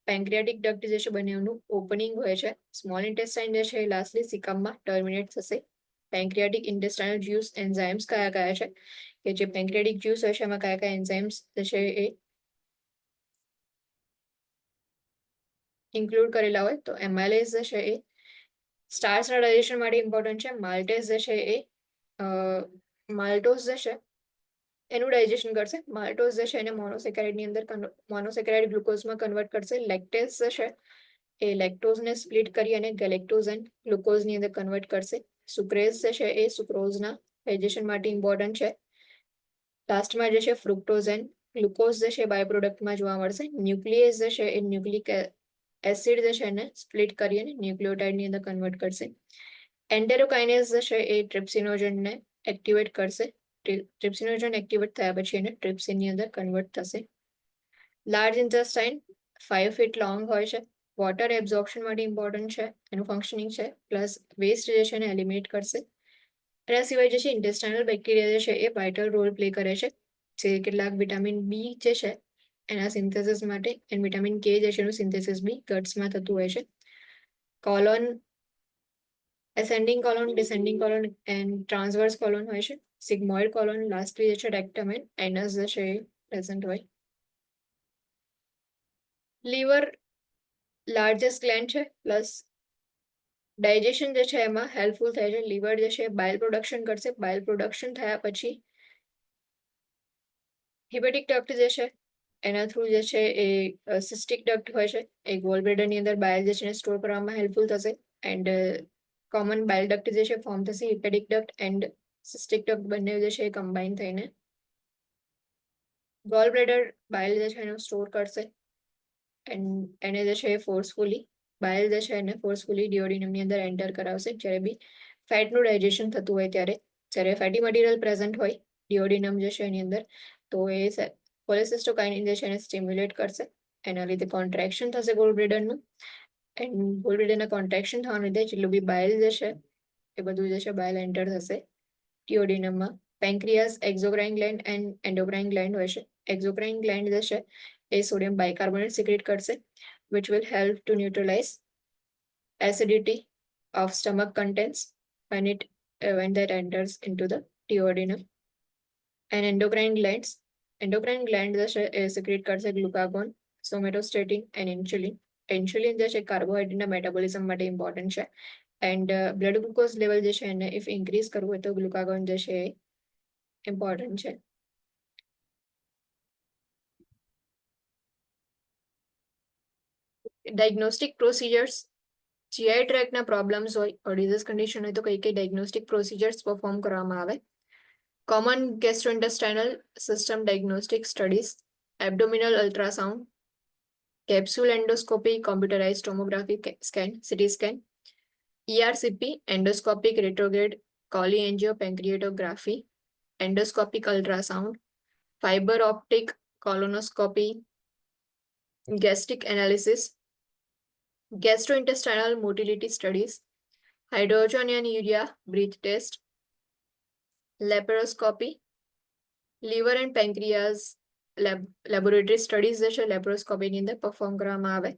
pancreatic duct જે છે બંનેનું ઓપનિંગ હોય છે. સ્મોલ ઇન્ટેસ્ટાઇન જે છે લાસ્ટલી સિકમમાં ટર્મિનેટ થશે. પેન્ક્રિયાટિક ઇન્ટેસ્ટાઇનલ જ્યુસ એન્ઝાઇમ્સ કયા કયા છે, કે જે પેન્ક્રિયાટિક જ્યુસ હોય છે એમાં કયા કયા એન્ઝાઇમ્સ છે એ ઇન્ક્લુડ કરેલા હોય. તો એમાઇલેઝ જે છે એ સ્ટાર્ચના ડાયજેશન માટે ઇમ્પોર્ટન્ટ છે. માલ્ટેઝ જે છે એ માલ્ટોઝ જે છે એનું ડાયજેશન કરશે. માલ્ટોઝ જે છે એને મોનોસેકેરાઇડની અંદર મોનોસેકેરાઇડ ગ્લુકોઝમાં કન્વર્ટ કરશે. લેક્ટેઝ જે છે એ લેક્ટોઝને સ્પ્લિટ કરી અને ગેલેક્ટોઝ એન્ડ ગ્લુકોઝની અંદર કન્વર્ટ કરશે. સુક્રેઝ જે છે એ સુક્રોઝના ડાયજેશન માટે ઇમ્પોર્ટન્ટ છે. લાસ્ટમાં જે છે ફ્રુક્ટોઝ એન્ડ ગ્લુકોઝ જે છે બાય પ્રોડક્ટમાં જોવા મળશે. ન્યુક્લિયેઝ જે છે એ ન્યુક્લિક એસિડ જે છે એને સ્પ્લિટ કરી અને ન્યુક્લિયોટાઇડની અંદર કન્વર્ટ કરશે. એન્ટેરોકાઇનેઝ જે છે એ ટ્રિપ્સિનોજનને એક્ટિવેટ કરશે. ટ્રિપ્સિનોજન એક્ટિવેટ થયા પછી એને ટ્રિપ્સિનની અંદર કન્વર્ટ થશે. લાર્જ ઇન્ટેસ્ટાઇન 5 ફીટ લોંગ હોય છે. વોટર એબ્ઝોર્પ્શન માટે ઇમ્પોર્ટન્ટ છે, એનું ફંક્શનિંગ છે. પ્લસ વેસ્ટ જે છે એને એલિમિનેટ કરશે. એના સિવાય જે છે ઇન્ટેસ્ટાઇનલ બેક્ટેરિયા જે છે એ વાઇટલ રોલ પ્લે કરે છે, જે કેટલાક વિટામિન બી જે છે એના સિન્થેસિસ માટે, એન્ડ વિટામિન કે જે છે એનું સિન્થેસિસ બી ગટ્સમાં થતું હોય છે. Colon, ascending colon, descending colon and transverse colon હોય છે. સિગ્મોઇડ કોલોન, લાસ્ટલી જે છે રેક્ટમ એન્ડ એનસ જે છે એ પ્રેઝન્ટ હોય. લીવર લાર્જેસ્ટ ગ્લેન્ડ છે, પ્લસ ડાયજેશન જે છે એમાં હેલ્પફુલ થાય છે. લીવર જે છે બાઇલ પ્રોડક્શન કરશે. બાઇલ પ્રોડક્શન થયા પછી હિપેટિક ડક્ટ જે છે એના થ્રુ જે છે એ સિસ્ટિક ડક્ટ હોય છે, એ ગોલબ્લેડરની અંદર બાઇલ જે છે સ્ટોર કરવામાં હેલ્પફુલ થશે. એન્ડ કોમન બાઇલ ડક્ટ જે છે ફોર્મ થશે. હિપેટિક ડક્ટ એન્ડ સિસ્ટિક ડક્ટ બંને જે છે એ કમ્બાઇન થઈને ગોલબ્લેડર બાઇલ જે છે એનો સ્ટોર કરશે. એન્ડ એને જે છે એ ફોર્સફુલી બાઇલ જે છે એને ફોર્સફુલી ડિયોડિનમની અંદર એન્ટર કરાવશે. જ્યારે બી ફેટનું ડાયજેશન થતું હોય ત્યારે, જ્યારે ફેટી મટીરિયલ પ્રેઝન્ટ હોય ડિયોડિનમ જે છે એની અંદર, તો એ કોલેસિસ્ટોકાઇનિન જે છે એને સ્ટિમ્યુલેટ કરશે. એના લીધે કોન્ટ્રેક્શન થશે ગોલબ્લેડરનું. એન્ડ ગોલબ્લેડરના કોન્ટ્રેક્શન થવાના લીધે જેટલું બી બાઇલ જે છે એ બધું જે છે બાઇલ એન્ટર થશે ડિયોડિનમમાં. પેન્ક્રિયાસ, એક્ઝોક્રાઇન ગ્લેન્ડ એન્ડ એન્ડોક્રાઇન ગ્લેન્ડ હોય છે. એક્ઝોક્રાઇન ગ્લેન્ડ જે છે એ સોડિયમ બાયકાર્બોનેટ સિક્રેટ કરશે, which will help to neutralize acidity of stomach contents when that enters into the duodenum. And endocrine gland જે છે એ સિક્રેટ કરશે ગ્લુકાગોન, સોમેટોસ્ટેટિન એન્ડ ઇન્સ્યુલિન. ઇન્સ્યુલિન જે છે કાર્બોહાઈડ્રેટના મેટાબોલિઝમ માટે ઇમ્પોર્ટન્ટ છે. એન્ડ બ્લડ ગ્લુકોઝ લેવલ જે છે એને ઇફ ઇન્ક્રીઝ કરવું હોય તો ગ્લુકાગોન જે છે એ ઇમ્પોર્ટન્ટ છે. ડાયગ્નોસ્ટિક પ્રોસિજર્સ, જીઆઈ ટ્રેકના પ્રોબ્લેમ્સ હોય or disease કન્ડિશન હોય તો કઈ કઈ ડાયગ્નોસ્ટિક પ્રોસિજર્સ પરફોર્મ કરવામાં આવે. Common gastrointestinal system diagnostic studies, abdominal ultrasound, capsule endoscopy, computerised tomography scan, CT scan, ERCP, endoscopic retrograde cholangiopancreatography, endoscopic ultrasound, fibre optic colonoscopy, gastric analysis, gastrointestinal motility studies, hydrogen and urea breath test, laparoscopy, liver and pancreas laboratory studies જે છે લેપ્રોસ્કોપીની અંદર perform કરવામાં આવે.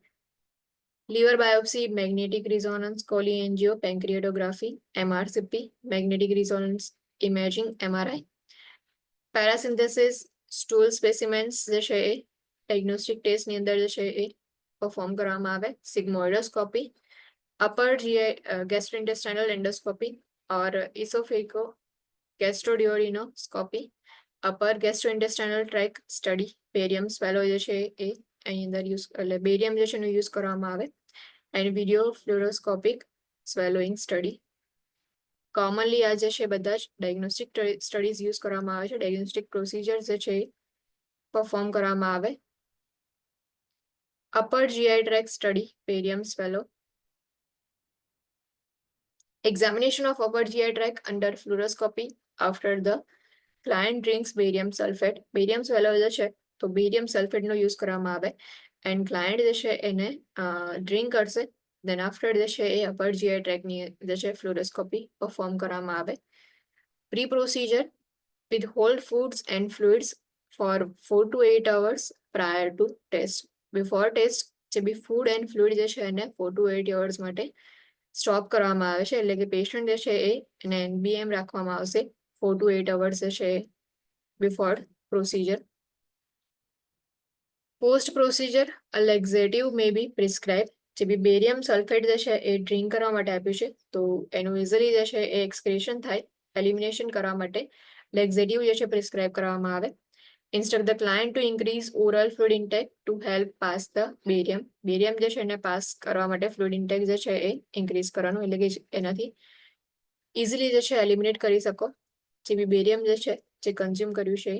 liver biopsy, magnetic resonance cholangiopancreatography, MRCP, magnetic resonance imaging, MRI, paracentesis, stool specimens જે છે એ diagnostic ટેસ્ટની અંદર જે છે એ પરફોર્મ કરવામાં આવે. સિગ્મોઇડોસ્કોપી, અપર જીઆઈ ગેસ્ટ્રોઇન્ટેસ્ટાઇનલ એન્ડોસ્કોપી और ઇસોફેગો ગેસ્ટ્રોડિયોડિનોસ્કોપી, upper ગેસ્ટ્રોઇન્ટેસ્ટાઇનલ track study, barium swallow જે છે એ અહીં અંદર યુઝ એટલે બેરિયમ જે છે એનો યુઝ કરવામાં આવે. And video fluoroscopic swallowing study. Commonly આ જે છે બધા જ ડાયગ્નોસ્ટિક સ્ટડીઝ યુઝ કરવામાં આવે છે. ડાયગ્નોસ્ટિક પ્રોસિજર જે છે એ પરફોર્મ કરવામાં આવે. Upper GI tract study, barium swallow. Examination of upper GI tract under fluoroscopy after the client drinks barium sulfate. Barium swallow જે છે તો barium sulfate નો યુઝ કરવામાં આવે. એન્ડ ક્લાયન્ટ જે છે એને ડ્રિંક કરશે. દેન આફ્ટર જે છે એ અપર જીઆઈ ટ્રેકની જે છે ફ્લુરોસ્કોપી પરફોર્મ કરવામાં આવે. Pre procedure with hold foods and fluids for 4 to 8 hours prior to test. Before test જે બી ફૂડ એન્ડ ફ્લુઇડ જે છે એને 4 to 8 hours માટે સ્ટોપ કરવામાં આવે છે, એટલે કે પેશન્ટ જે છે એને NBM રાખવામાં આવશે 4 to 8 hours જે છે બિફોર પ્રોસિજર. પોસ્ટ પ્રોસિજર અ લેક્ઝેટિવ મે બી પ્રિસ્ક્રાઇબ. જે બી બેરિયમ સલ્ફેટ જે છે એ ડ્રિંક કરવા માટે આપ્યું છે, તો એનું ઇઝીલી જે છે એ એક્સક્રેશન થાય, એલિમિનેશન કરવા માટે લેક્ઝેટિવ જે છે પ્રિસ્ક્રાઇબ કરવામાં આવે. Instruct the client to increase oral fluid intake to help pass the barium. Barium જે છે એને પાસ કરવા માટે ફ્લુઇડ ઇન્ટેક જે છે એ ઇન્ક્રીઝ કરવાનું, એટલે કે એનાથી ઇઝીલી જે છે એલિમિનેટ કરી શકો જે બી બેરિયમ જે છે જે કન્ઝ્યુમ કર્યું છે.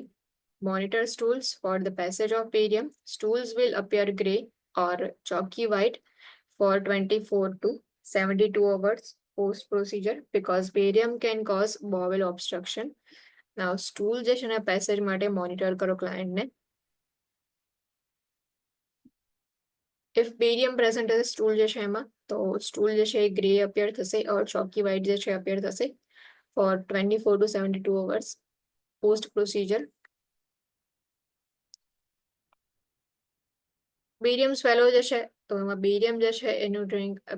Monitor stools for the passage of barium. Stools will appear gray or chalky white for 24 to 72 hours post procedure because barium can cause bowel obstruction. Now stool જે છે એના પેસેજ માટે મોનિટર કરો ક્લાયન્ટને. ઇફ બેરિયમ પ્રેઝન્ટ હશે stool જે છે એમાં, તો સ્ટૂલ જે છે એ ગ્રે અપિયર થશે ઓર ચોકી વ્હાઇટ જે છે અપિયર થશે for 24 to 72 hours post procedure. Barium swallow જે છે, તો એમાં બેરિયમ જે છે એનું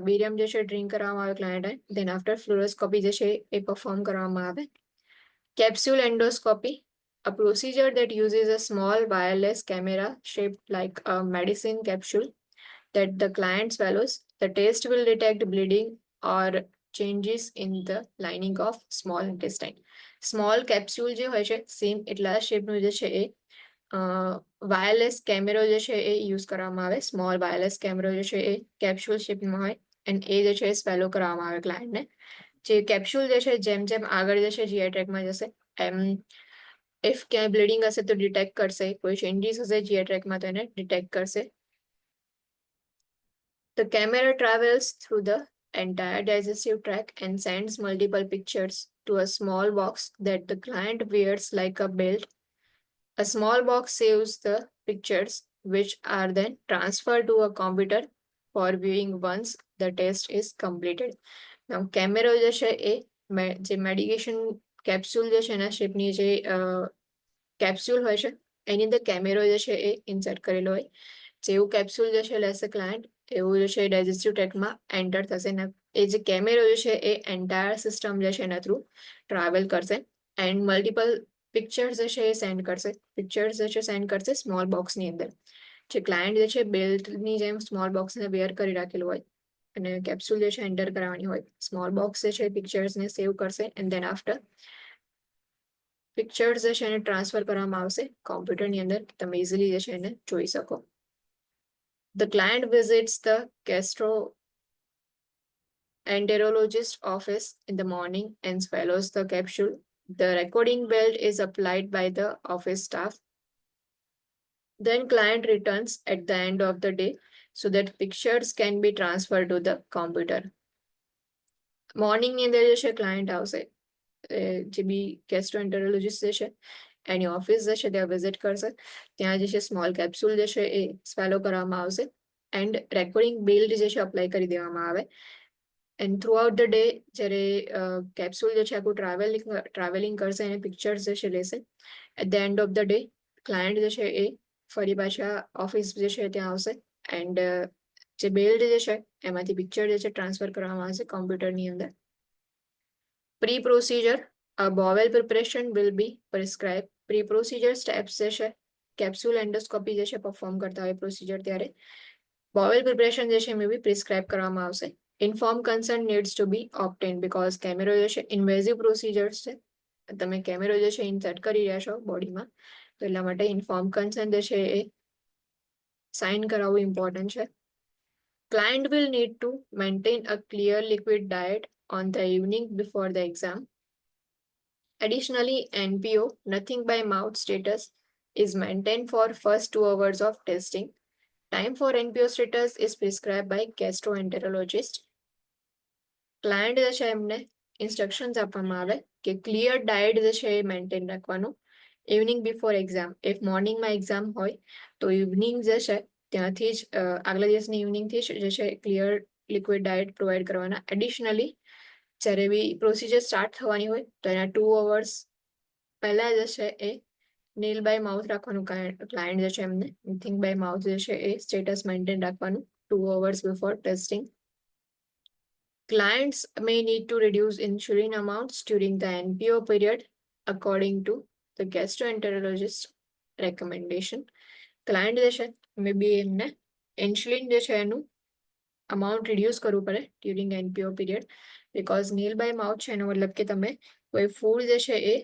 બેરિયમ જે છે ડ્રિંક કરવામાં આવે ક્લાયન્ટે. દેન આફ્ટર ફ્લોરોસ્કોપી જે છે એ પરફોર્મ કરવામાં આવે. Capsule endoscopy, a procedure that uses a small wireless camera shaped like a medicine capsule that the client swallows. The test will detect bleeding or changes in the lining of small intestine. Small capsule જે હોય છે same એટલા શેપનું જે છે એ wireless કેમેરો જે છે એ use કરવામાં આવે. સ્મોલ વાયરલેસ કેમેરો જે છે એ કેપ્સ્યુલ શેપમાં હોય એન્ડ એ જે છે એ સ્વેલો કરવામાં આવે ક્લાયન્ટને. જે કેપ્સ્યુલ જે છે જેમ જેમ આગળ જશે GI ટ્રેકમાં જશે એમ ઇફ ક્યાંય બ્લીડિંગ હશે તો ડિટેક્ટ કરશે, કોઈ ચેન્જીસ હશે GI ટ્રેકમાં તો એને ડિટેક્ટ કરશે. The camera travels through the entire digestive tract and sends multiple pictures to a small box that the client wears like a belt. A small box saves the pictures, which are then transferred to a computer for viewing once the test is completed. Now, camera જે છે એ જે medication capsule જે છે એના શેપની જે capsule હોય છે એની અંદર કેમેરો જે છે એ ઇન્સર્ટ કરેલો હોય. જેવું કેપ્સ્યુલ જે છે લેશે ક્લાયન્ટ એવું જે છે ડાયજેસ્ટિવ ટ્રેકમાં એન્ટર થશે ને એ જે કેમેરો જે છે એ એન્ટાયર સિસ્ટમ જે છે એના થ્રુ ટ્રાવેલ કરશે એન્ડ મલ્ટિપલ પિક્ચર્સ જે છે એ સેન્ડ કરશે. પિક્ચર્સ જે છે સેન્ડ કરશે સ્મોલ બોક્સની અંદર. જે ક્લાયન્ટ જે છે બેલ્ટની જેમ સ્મોલ બોક્સને વેર કરી રાખેલું હોય અને કેપ્સ્યુલ જે છે એન્ટર કરાવવાની હોય. સ્મોલ બોક્સ જે છે પિક્ચર્સને સેવ કરશે એન્ડ દેન આફ્ટર પિક્ચર્સ જે છે એને ટ્રાન્સફર કરવામાં આવશે કોમ્પ્યુટરની અંદર, તમે ઇઝીલી જે છે એને જોઈ શકો. The client visits the gastroenterologist office in the morning and swallows the capsule. The recording belt is applied by the office staff. Then client returns at the end of the day so that pictures can be transferred to the computer. Morning ની અંદર જે છે client આવશે, જે બી ગેસ્ટ્રોએન્ટરોલોજીસ્ટ જે છે એની office જે છે ત્યાં વિઝિટ કરશે. ત્યાં જે છે સ્મોલ કેપ્સ્યુલ જે છે એ સ્વેલો કરવામાં આવશે એન્ડ રેકોર્ડિંગ બેલ્ટ જે છે અપ્લાય કરી દેવામાં આવે. And through out the day જ્યારે કેપ્સ્યુલ જે છે આખું ટ્રાવેલિંગ કરશે અને પિક્ચર્સ જે છે લેશે. At the end of the day client જે છે એ ફરી પાછા ઓફિસ જે છે ત્યાં આવશે એન્ડ જે બેલ્ટ જે છે એમાંથી પિક્ચર જે છે ટ્રાન્સફર કરવામાં આવશે કોમ્પ્યુટરની અંદર. Pre procedure bowel preparation will be prescribed. Pre procedure steps જે છે કેપ્સ્યુલ એન્ડોસ્કોપી જે છે પરફોર્મ કરતા હોય પ્રોસિજર ત્યારે બોવેલ પ્રિપરેશન જે છે એ બી પ્રિસ્ક્રાઇબ કરવામાં આવશે. Inform concern needs to be obtain because camera જે છે ઇન્વેઝિવ પ્રોસિજર્સ છે, તમે કેમેરો જે છે ઇન્સર્ટ કરી રહ્યા છો બોડીમાં તો એટલા માટે ઇન્ફોર્મ કન્સર્ન જે છે એ સાઇન કરાવવું ઇમ્પોર્ટન્ટ છે. Client will need to maintain a clear liquid diet on the evening before the exam. Additionally, NPO, nothing by mouth status, is maintained for first 2 hours of testing. Time for NPO status is prescribed by gastroenterologist. Client જે છે એમને instructions આપવામાં આવે કે clear diet જે છે એ maintain રાખવાનું ઇવનિંગ બિફોર એક્ઝામ. ઇફ મોર્નિંગમાં એક્ઝામ હોય તો ઇવનિંગ જે છે ત્યાંથી જ આગલા દિવસની ઇવનિંગથી જ જે છે ક્લિયર લિક્વિડ ડાયટ પ્રોવાઈડ કરવાના. એડિશનલી જ્યારે બી પ્રોસિજર સ્ટાર્ટ થવાની હોય તો એના 2 hours પહેલા જે છે એ નીલ બાય માઉથ રાખવાનું ક્લાયન્ટ જે છે એમને નથિંગ બાય માઉથ જે છે એ સ્ટેટસ મેન્ટેન રાખવાનું 2 hours before testing. Clients may need to reduce insulin amounts during the NPO period according to the gastroenterologist recommendation. Client જે છે મે બી એમને ઇન્સ્યુલિન જે છે એનું અમાઉન્ટ રિડ્યુસ કરવું પડે during NPO period because meal by mouth છે એનો મતલબ કે તમે કોઈ ફૂડ જે છે એ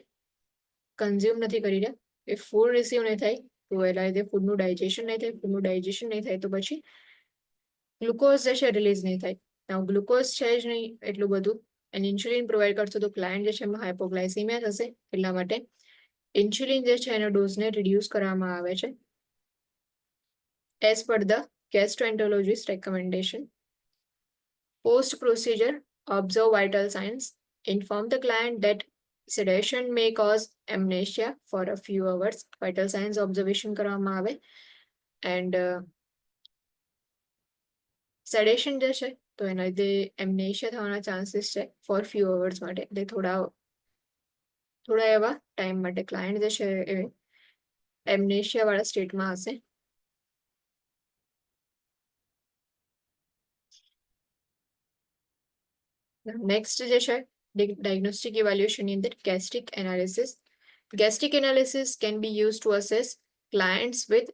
કન્ઝ્યુમ નથી કરી રહ્યા. એ ફૂડ રિસીવ નહીં થાય તો એના લીધે ફૂડનું ડાયજેશન નહીં થાય. ફૂડનું ડાયજેશન નહીં થાય તો પછી ગ્લુકોઝ જે છે રિલીઝ નહીં થાય. ગ્લુકોઝ છે જ નહીં એટલું બધું અને ઇન્સ્યુલિન પ્રોવાઈડ કરશો તો ક્લાયન્ટ જે છે એમાં હાઇપોગ્લાયસીમિયા થશે. એટલા માટે ઇન્સ્યુલિન જે છે એના ડોઝને રિડ્યુસ કરવામાં આવે છે as per the gastroenterologist recommendation. Post procedure, observe vital signs. Inform the client that sedation may cause amnesia for a few hours. Vital signs observation કરવામાં આવે and sedation જે છે તો એના લીધે એમનેશિયા થવાના ચાન્સીસ છે ફોર ફ્યુ અવર્સ માટે. એટલે થોડા એવા ટાઈમ માટે ક્લાયન્ટ જે છે એ એમનેશિયા વાળા સ્ટેટમાં હશે. નેક્સ્ટ જે છે diagnostic evaluation ની અંદર gastric analysis. Gastric analysis can be used to assess clients with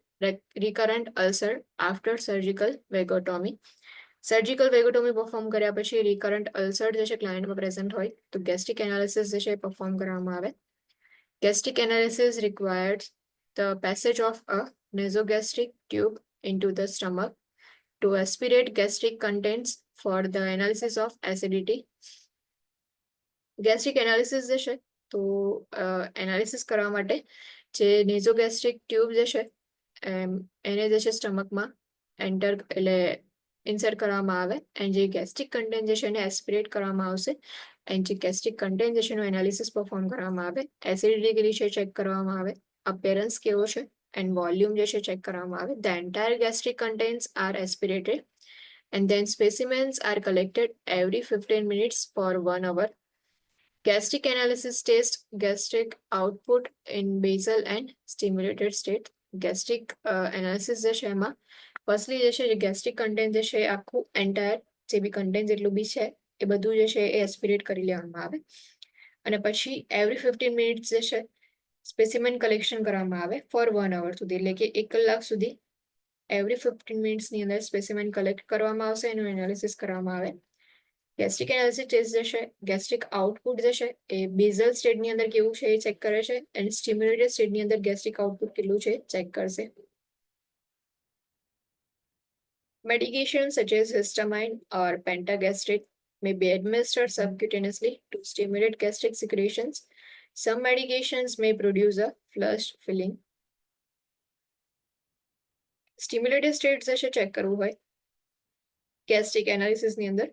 recurrent ulcer after surgical vagotomy. Surgical vagotomy perform કર્યા પછી રિકરન્ટ અલ્સર જે છે ક્લાયન્ટમાં પ્રેઝન્ટ હોય તો ગેસ્ટ્રિક એનાલિસિસ જે છે પરફોર્મ કરવામાં આવે. Gastric analysis requires the passage of a nasogastric tube into the stomach to aspirate gastric contents for the analysis of acidity. Gastric analysis જે છે તો એનાલિસિસ કરવા માટે જે નેઝોગેસ્ટ્રિક ટ્યુબ જે છે એને જે છે સ્ટમકમાં એન્ટર એટલે ઇન્સર્ટ કરવામાં આવે એન્ડ જે ગેસ્ટ્રિક કન્ટેન્ટ જે છે એને એસ્પિરેટ કરવામાં આવશે એન્ડ જે ગેસ્ટ્રિક કન્ટેન્ટ જે છે એનું એનાલિસિસ પરફોર્મ કરવામાં આવે. એસિડિટી કેટલી છે ચેક કરવામાં આવે, અપિયરન્સ કેવો છે એન્ડ વોલ્યુમ જે છે ચેક કરવામાં આવે. The entire gastric contents are aspirated and then specimens are collected every 15 minutes for 1 hour. Gastric analysis test gastric output in basal and stimulated state. Gastric analysis જે છે એમાં firstly જે છે gastric content જે છે આખું એન્ટાયર જે બી content જેટલું બી છે એ બધું જે છે એ એસ્પિરેટ કરી લેવામાં આવે અને પછી એવરી 15 મિનિટ્સ જે છે સ્પેસિમેન કલેક્શન કરવામાં આવે ફોર 1 hour સુધી. એટલે કે 1 કલાક સુધી એવરી 15 મિનિટ્સની અંદર સ્પેસિમેન કલેક્ટ કરવામાં આવશે એનું એનાલિસિસ કરવામાં આવે. ગેસ્ટ્રિક એનાલિસિસ ટેસ્ટ જે છે ગેસ્ટ્રિક આઉટપુટ જે છે એ બેઝલ સ્ટેટની અંદર કેવું છે એ ચેક કરે છે અને સ્ટિમ્યુલેટેડ સ્ટેટની અંદર ગેસ્ટ્રિક આઉટપુટ કેટલું છે ચેક કરશે. Medications such as histamine or pentagastrate may be administered subcutaneously to stimulate gastric secretions. Some medications may produce a flushed feeling. Stimulated state જે છે ચેક કરવું હોય ગેસ્ટ્રિક એનાલિસિસની અંદર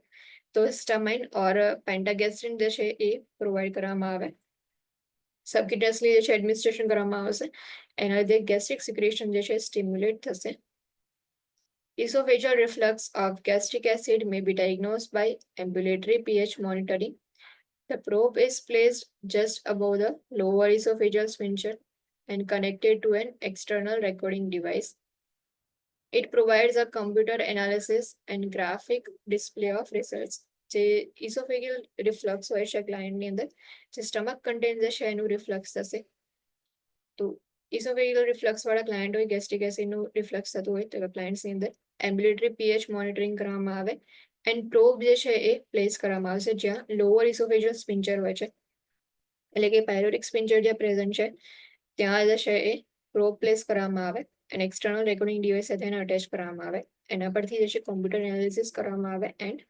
તો histamine or pentagastrate જે છે એ પ્રોવાઈડ કરવામાં આવે. સબક્યુટેનિયસલી જે છે એડમિનિસ્ટ્રેશન કરવામાં આવશે એના લીધે ગેસ્ટ્રિક સિક્રેશન જે છે સ્ટિમ્યુલેટ થશે. Esophageal reflux of gastric acid may be diagnosed by ambulatory pH monitoring. The probe is placed just above the lower esophageal sphincter and connected to an external recording device. It provides a computer analysis and graphic display of results. જે esophageal reflux હોય છે ક્લાયન્ટની અંદર જે stomach content જે છે એનું reflux થશે. તો esophageal reflux વાળા ક્લાયન્ટ હોય ગેસ્ટ્રિક એસિડનું રિફ્લક્સ થતું હોય તો ક્લાયન્ટ્સની અંદર એમ્બ્યુલેટરી પીએચ મોનિટરિંગ કરવામાં આવે એન્ડ પ્રોબ જે છે એ પ્લેસ કરવામાં આવશે જ્યાં લોઅર ઇસોફેજિયલ સ્પિન્ચર હોય છે. એટલે કે પાયરોટિક સ્પિન્ચર જ્યાં પ્રેઝન્ટ છે ત્યાં જે છે એ પ્રોબ પ્લેસ કરવામાં આવે અને એક્સટર્નલ રેકોર્ડિંગ ડિવાઇસ સાથે એને અટેચ કરવામાં આવે. એના પરથી જે છે કોમ્પ્યુટર એનાલિસિસ કરવામાં આવે એન્ડ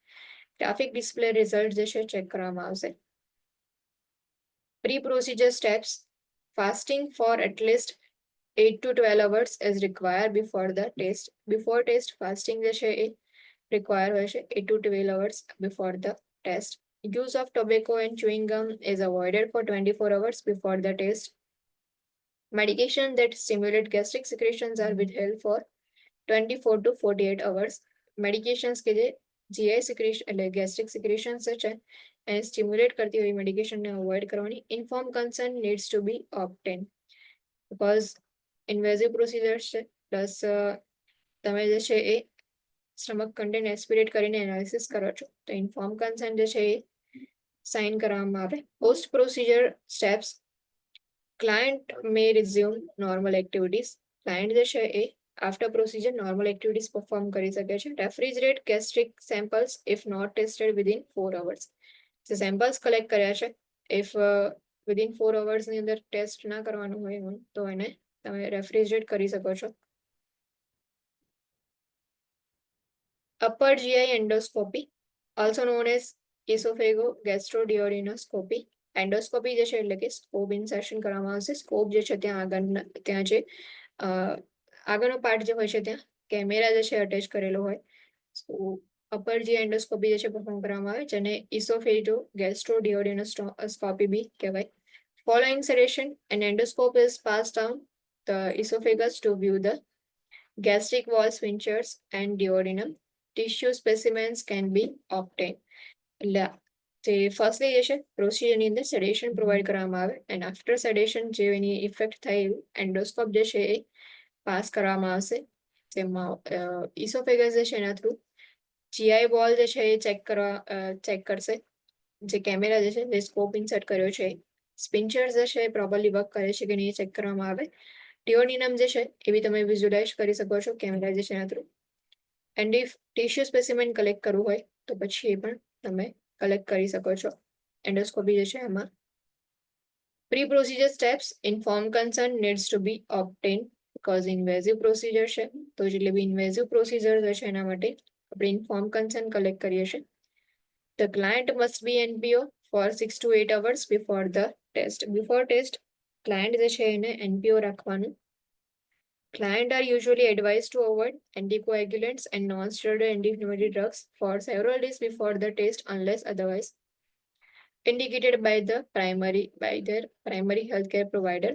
ગ્રાફિક ડિસ્પ્લે રિઝલ્ટ જે છે ચેક કરવામાં આવશે. Pre procedure steps. Fasting for at least 8 to 12 hours is required before the test. Before test fasting જે છે એ require હોય છે 8 to 12 hours before the test. Use of tobacco and chewing gum is avoided for 24 hours before the test. Medication that stimulate gastric secretions are withheld for 24 to 48 hours. Medications કે જે GI secretion એટલે gastric secretions છે એને stimulate કરતી હોય મેડિકેશનને avoid કરવાની. Inform concern needs to be obtain because invasive procedure છે પ્લસ તમે જે છે એ સ્ટમક કન્ટેન્ટ એસ્પિરેટ કરીને એનાલિસિસ કરો છો તો ઇન્ફોર્મ કન્સન્ટ જે છે એ સાઇન કરવામાં આવે. Post procedure steps, client may resume normal activities. Client જે છે એ after procedure normal activities perform કરી શકે છે. Refrigerate gastric samples if not tested within 4 hours. જે સેમ્પલ્સ કલેક્ટ કર્યા છે ઇફ વિધિન 4 hours ની અંદર ટેસ્ટ ના કરવાનું હોય તો એને તમે રેફ્રિજરેટ કરી શકો છો. Upper GI endoscopy, also known as oesophagogastroduodenoscopy. Endoscopy જે છે એટલે કે સ્કોપ ઇન્સર્શન કરવામાં આવશે. સ્કોપ જે છે ત્યાં જે આગળનો પાર્ટ જે હોય છે ત્યાં કેમેરા જે છે અટેચ કરેલો હોય. અપર GI એન્ડોસ્કોપી જે છે પરફોર્મ કરવામાં આવે જેને ઇસોફેગો ગેસ્ટ્રોડિયોડિનોસ્કોપી બી કહેવાય. Following sedation, an endoscope is passed down the esophagus to view the gastric wall sphincters and duodenum. Tissue specimens can be obtained. એટલે જે ફર્સ્ટલી જે છે પ્રોસિજરની અંદર સેડેશન પ્રોવાઈડ કરવામાં આવે એન્ડ આફ્ટર સેડેશન જે એની ઇફેક્ટ થાય એન્ડોસ્કોપ જે છે એ પાસ કરવામાં આવશે. જેમાં ઇસોફેગસ જે છે એના થ્રુ GI વોલ જે છે એ ચેક કરશે. જે કેમેરા જે છે જે સ્કોપ ઇન્સર્ટ કર્યો છે સ્પિન્ચર્સ જે છે પ્રોપરલી વર્ક કરે છે કે નહીં ચેક કરવામાં આવે. ડિયોડિનમ જે છે એ બી તમે વિઝ્યુલાઇઝ કરી શકો છો કેમેરા જે છે એના through. And if tissue specimen collect કરવું હોય તો પછી એ પણ તમે કલેક્ટ કરી શકો છો એન્ડોસ્કોપી જે છે એમાં. Pre procedure steps, inform concern needs to be obtain because invasive procedure છે તો જેટલી બી ઇન્વેઝિવ પ્રોસિજર છે એના માટે આપણે ઇન્ફોર્મ કન્સર્ન કલેક્ટ કરીએ છીએ. The client must be NPO for 6 to 8 hours before the test. Before test, client જે છે એને NPO રાખવાનું. Client are usually advised to avoid anticoagulants and non-steroidal anti-inflammatory drugs for several days before the test unless otherwise indicated by their primary healthcare provider.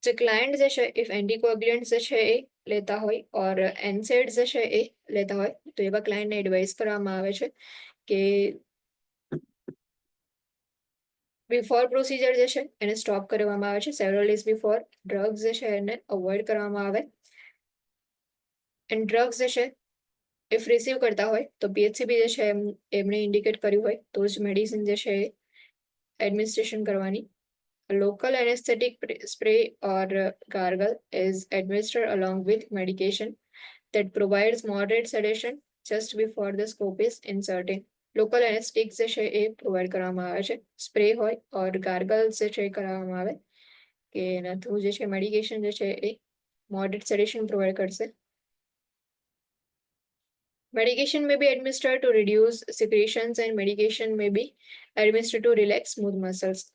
જે client જે છે if એન્ટીકોગ્યુલન્ટ્સ જે છે એ લેતા હોય ઓર NSAIDs જે છે એ લેતા હોય તો એવા ક્લાયન્ટને એડવાઇસ કરવામાં આવે છે કે બિફોર પ્રોસિજર જે છે એને સ્ટોપ કરવામાં આવે છે. સેવરલ ડેઝ બિફોર ડ્રગ્સ જે છે એને અવોઇડ કરવામાં આવે. એન્ડ ડ્રગ્સ જે છે ઇફ રિસીવ કરતા હોય તો PHCP જે છે એમણે ઇન્ડિકેટ કર્યું હોય તો જ મેડિસિન જે છે એ એડમિનિસ્ટ્રેશન કરવાની. Local anesthetic spray or gargle is administered along with medication that provides moderate sedation just before the scope is inserted. Local anesthetic જે છે એ પ્રોવાઈડ કરવામાં આવે છે. સ્પ્રે હોય ઓર ગાર્ગલ જે છે એ કરવામાં આવે કે એના થ્રુ જે છે મેડિકેશન જે છે એ મોડરેટ સેડેશન પ્રોવાઈડ કરશે. Medication may be administered to reduce secretions and medication may be administered to relax smooth muscles.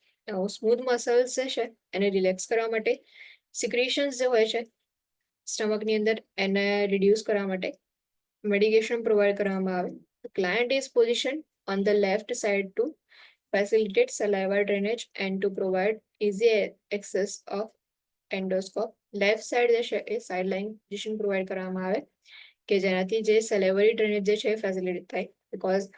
Smooth muscles જે છે એને રિલેક્સ કરવા માટે સિક્રેશન્સ જે હોય છે સ્ટમકની અંદર એને રિડ્યુસ કરવા માટે મેડિકેશન પ્રોવાઈડ કરવામાં આવે. Client is position on the left side to facilitate saliva drainage and to provide easy access of endoscope. Left side જે છે એ સાઇડ લાઇન પોઝિશન પ્રોવાઈડ કરવામાં આવે કે જેનાથી જે સેલેવરી ડ્રેનેજ જે છે એ ફેસિલિટેટ થાય. બીકોઝ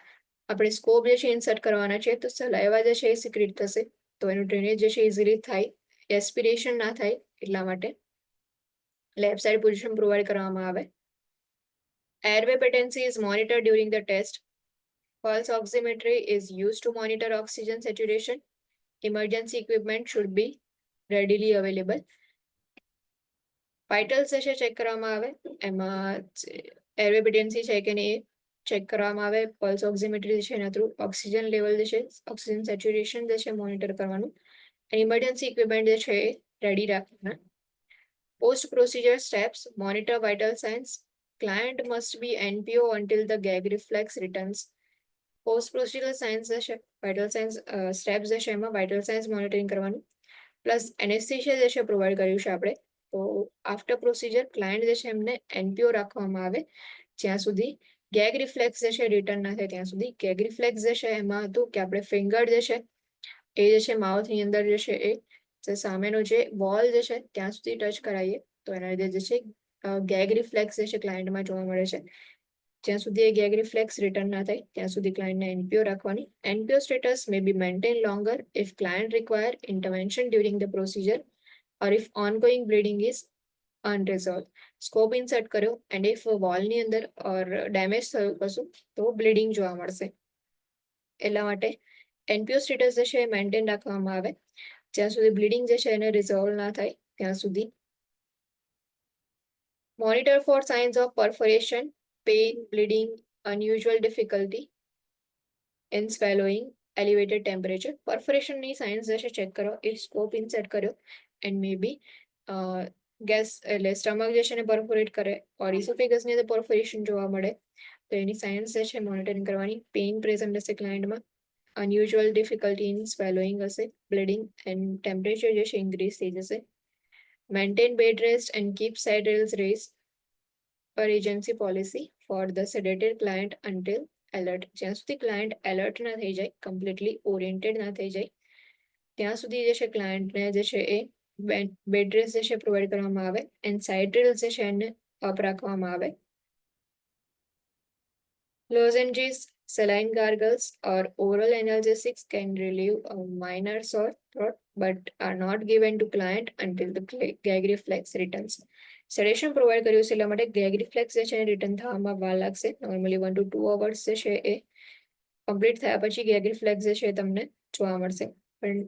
આપણે સ્કોપ જે છે ઇન્સર્ટ કરવાના છે તો સલાઇવા જે છે એ સિક્રેટ થશે તો એનું ડ્રેનેજ જે છે ઇઝીલી થાય, એસ્પિરેશન ના થાય એટલા માટે લેફ્ટ સાઇડ પોઝિશન પ્રોવાઈડ કરવામાં આવે. Airway patency is monitored during the test. Pulse oximetry is used to monitor oxygen saturation. Emergency equipment should be readily available. Vitals જે છે ચેક કરવામાં આવે એમાં એરવે પેટેન્સી છે કે નહીં ચેક કરવામાં આવે. પલ્સ ઓક્સિમેટ્રી છે એના થ્રુ ઓક્સિજન લેવલ જે છે ઓક્સિજન સેચ્યુરેશન જે છે મોનિટર કરવાનું. ઇમરજન્સી ઇક્વિપમેન્ટ જે છે એ રેડી રાખવાના. Post procedure steps, monitor vital science. Client must be NPO until the gag reflex returns. Post procedure science જે છે વાઇટલ સાયન્સ સ્ટેપ્સ જે છે એમાં વાઇટલ સાયન્સ મોનિટરિંગ કરવાનું પ્લસ એનેસ્થેશિયા જે છે પ્રોવાઈડ કર્યું છે આપણે. તો આફ્ટર પ્રોસિજર ક્લાયન્ટ જે છે એમને NPO રાખવામાં આવે જ્યાં સુધી ગેગ રિફ્લેક્સ જે છે રિટર્ન ના થાય ત્યાં સુધી. ગેગ રિફ્લેક્સ જે છે એમાં હતું કે આપણે ફિંગર જે છે એ જે છે માઉથની અંદર જે છે એ જે સામેનો જે વોલ જે છે ત્યાં સુધી ટચ કરાવીએ તો એના લીધે જે છે ગેગ રિફ્લેક્સ જે છે ક્લાયન્ટમાં જોવા મળે છે. જ્યાં સુધી એ ગેગ રિફ્લેક્સ રિટર્ન ના થાય ત્યાં સુધી ક્લાયન્ટને NPO રાખવાની. NPO status may be maintained longer if client require intervention during the procedure or if ongoing bleeding is unresolved. Scope insert કર્યો એન્ડ ઇફ વોલની અંદર ઓર ડેમેજ થયું કશું તો બ્લીડિંગ જોવા મળશે. એટલા માટે એનપીઓ સ્ટેટસ જે છે એ મેન્ટેન રાખવામાં આવે જ્યાં સુધી બ્લીડિંગ જે છે એને રિઝોલ્વ ના થાય ત્યાં સુધી. Monitor for signs of perforation, pain, bleeding, unusual difficulty in swallowing, elevated temperature. પરફોરેશનની સાઇન્સ જે છે ચેક કરો. એ સ્કોપ ઇન્સર્ટ કર્યો એન્ડ મે બી ગેસ એટલે સ્ટમક જે છે એને પરફોરેટ કરે ઓર ઇસોફેગસની અંદર પરફોરેશન જોવા મળે તો એની સાઇન્સ જે છે મોનિટરિંગ કરવાની. પેઇન પ્રેઝન્ટ હશે ક્લાયન્ટમાં, અનયુઝ્યુઅલ ડિફિકલ્ટી ઇન સ્વેલોઈંગ હશે, બ્લીડિંગ એન્ડ ટેમ્પરેચર જે છે ઇન્ક્રીઝ થઈ જશે. Maintain bed rest and keep side rails raise per agency policy for the sedated client until alert. જ્યાં સુધી ક્લાયન્ટ એલર્ટ ના થઈ જાય, કમ્પ્લીટલી ઓરિએન્ટેડ ના થઈ જાય ત્યાં સુધી જે છે ક્લાયન્ટને જે છે એ બેડ રેસ્ટ જે છે પ્રોવાઈડ કરવામાં આવે એન્ડ સાઇડ રેલ્સ જે છે એને અપ રાખવામાં આવે. Lozenges, saline gargles, or oral analgesics can relieve a minor sore throat but are not given to client until the gag reflex returns. Sedation provide કર્યું છે એટલા માટે ગેગ રિફ્લેક્સ જે છે રિટર્ન થવામાં વાર લાગશે. નોર્મલી 1 to 2 hours જે છે એ કમ્પ્લીટ થયા પછી ગેગ રિફ્લેક્સ જે છે તમને જોવા મળશે. પણ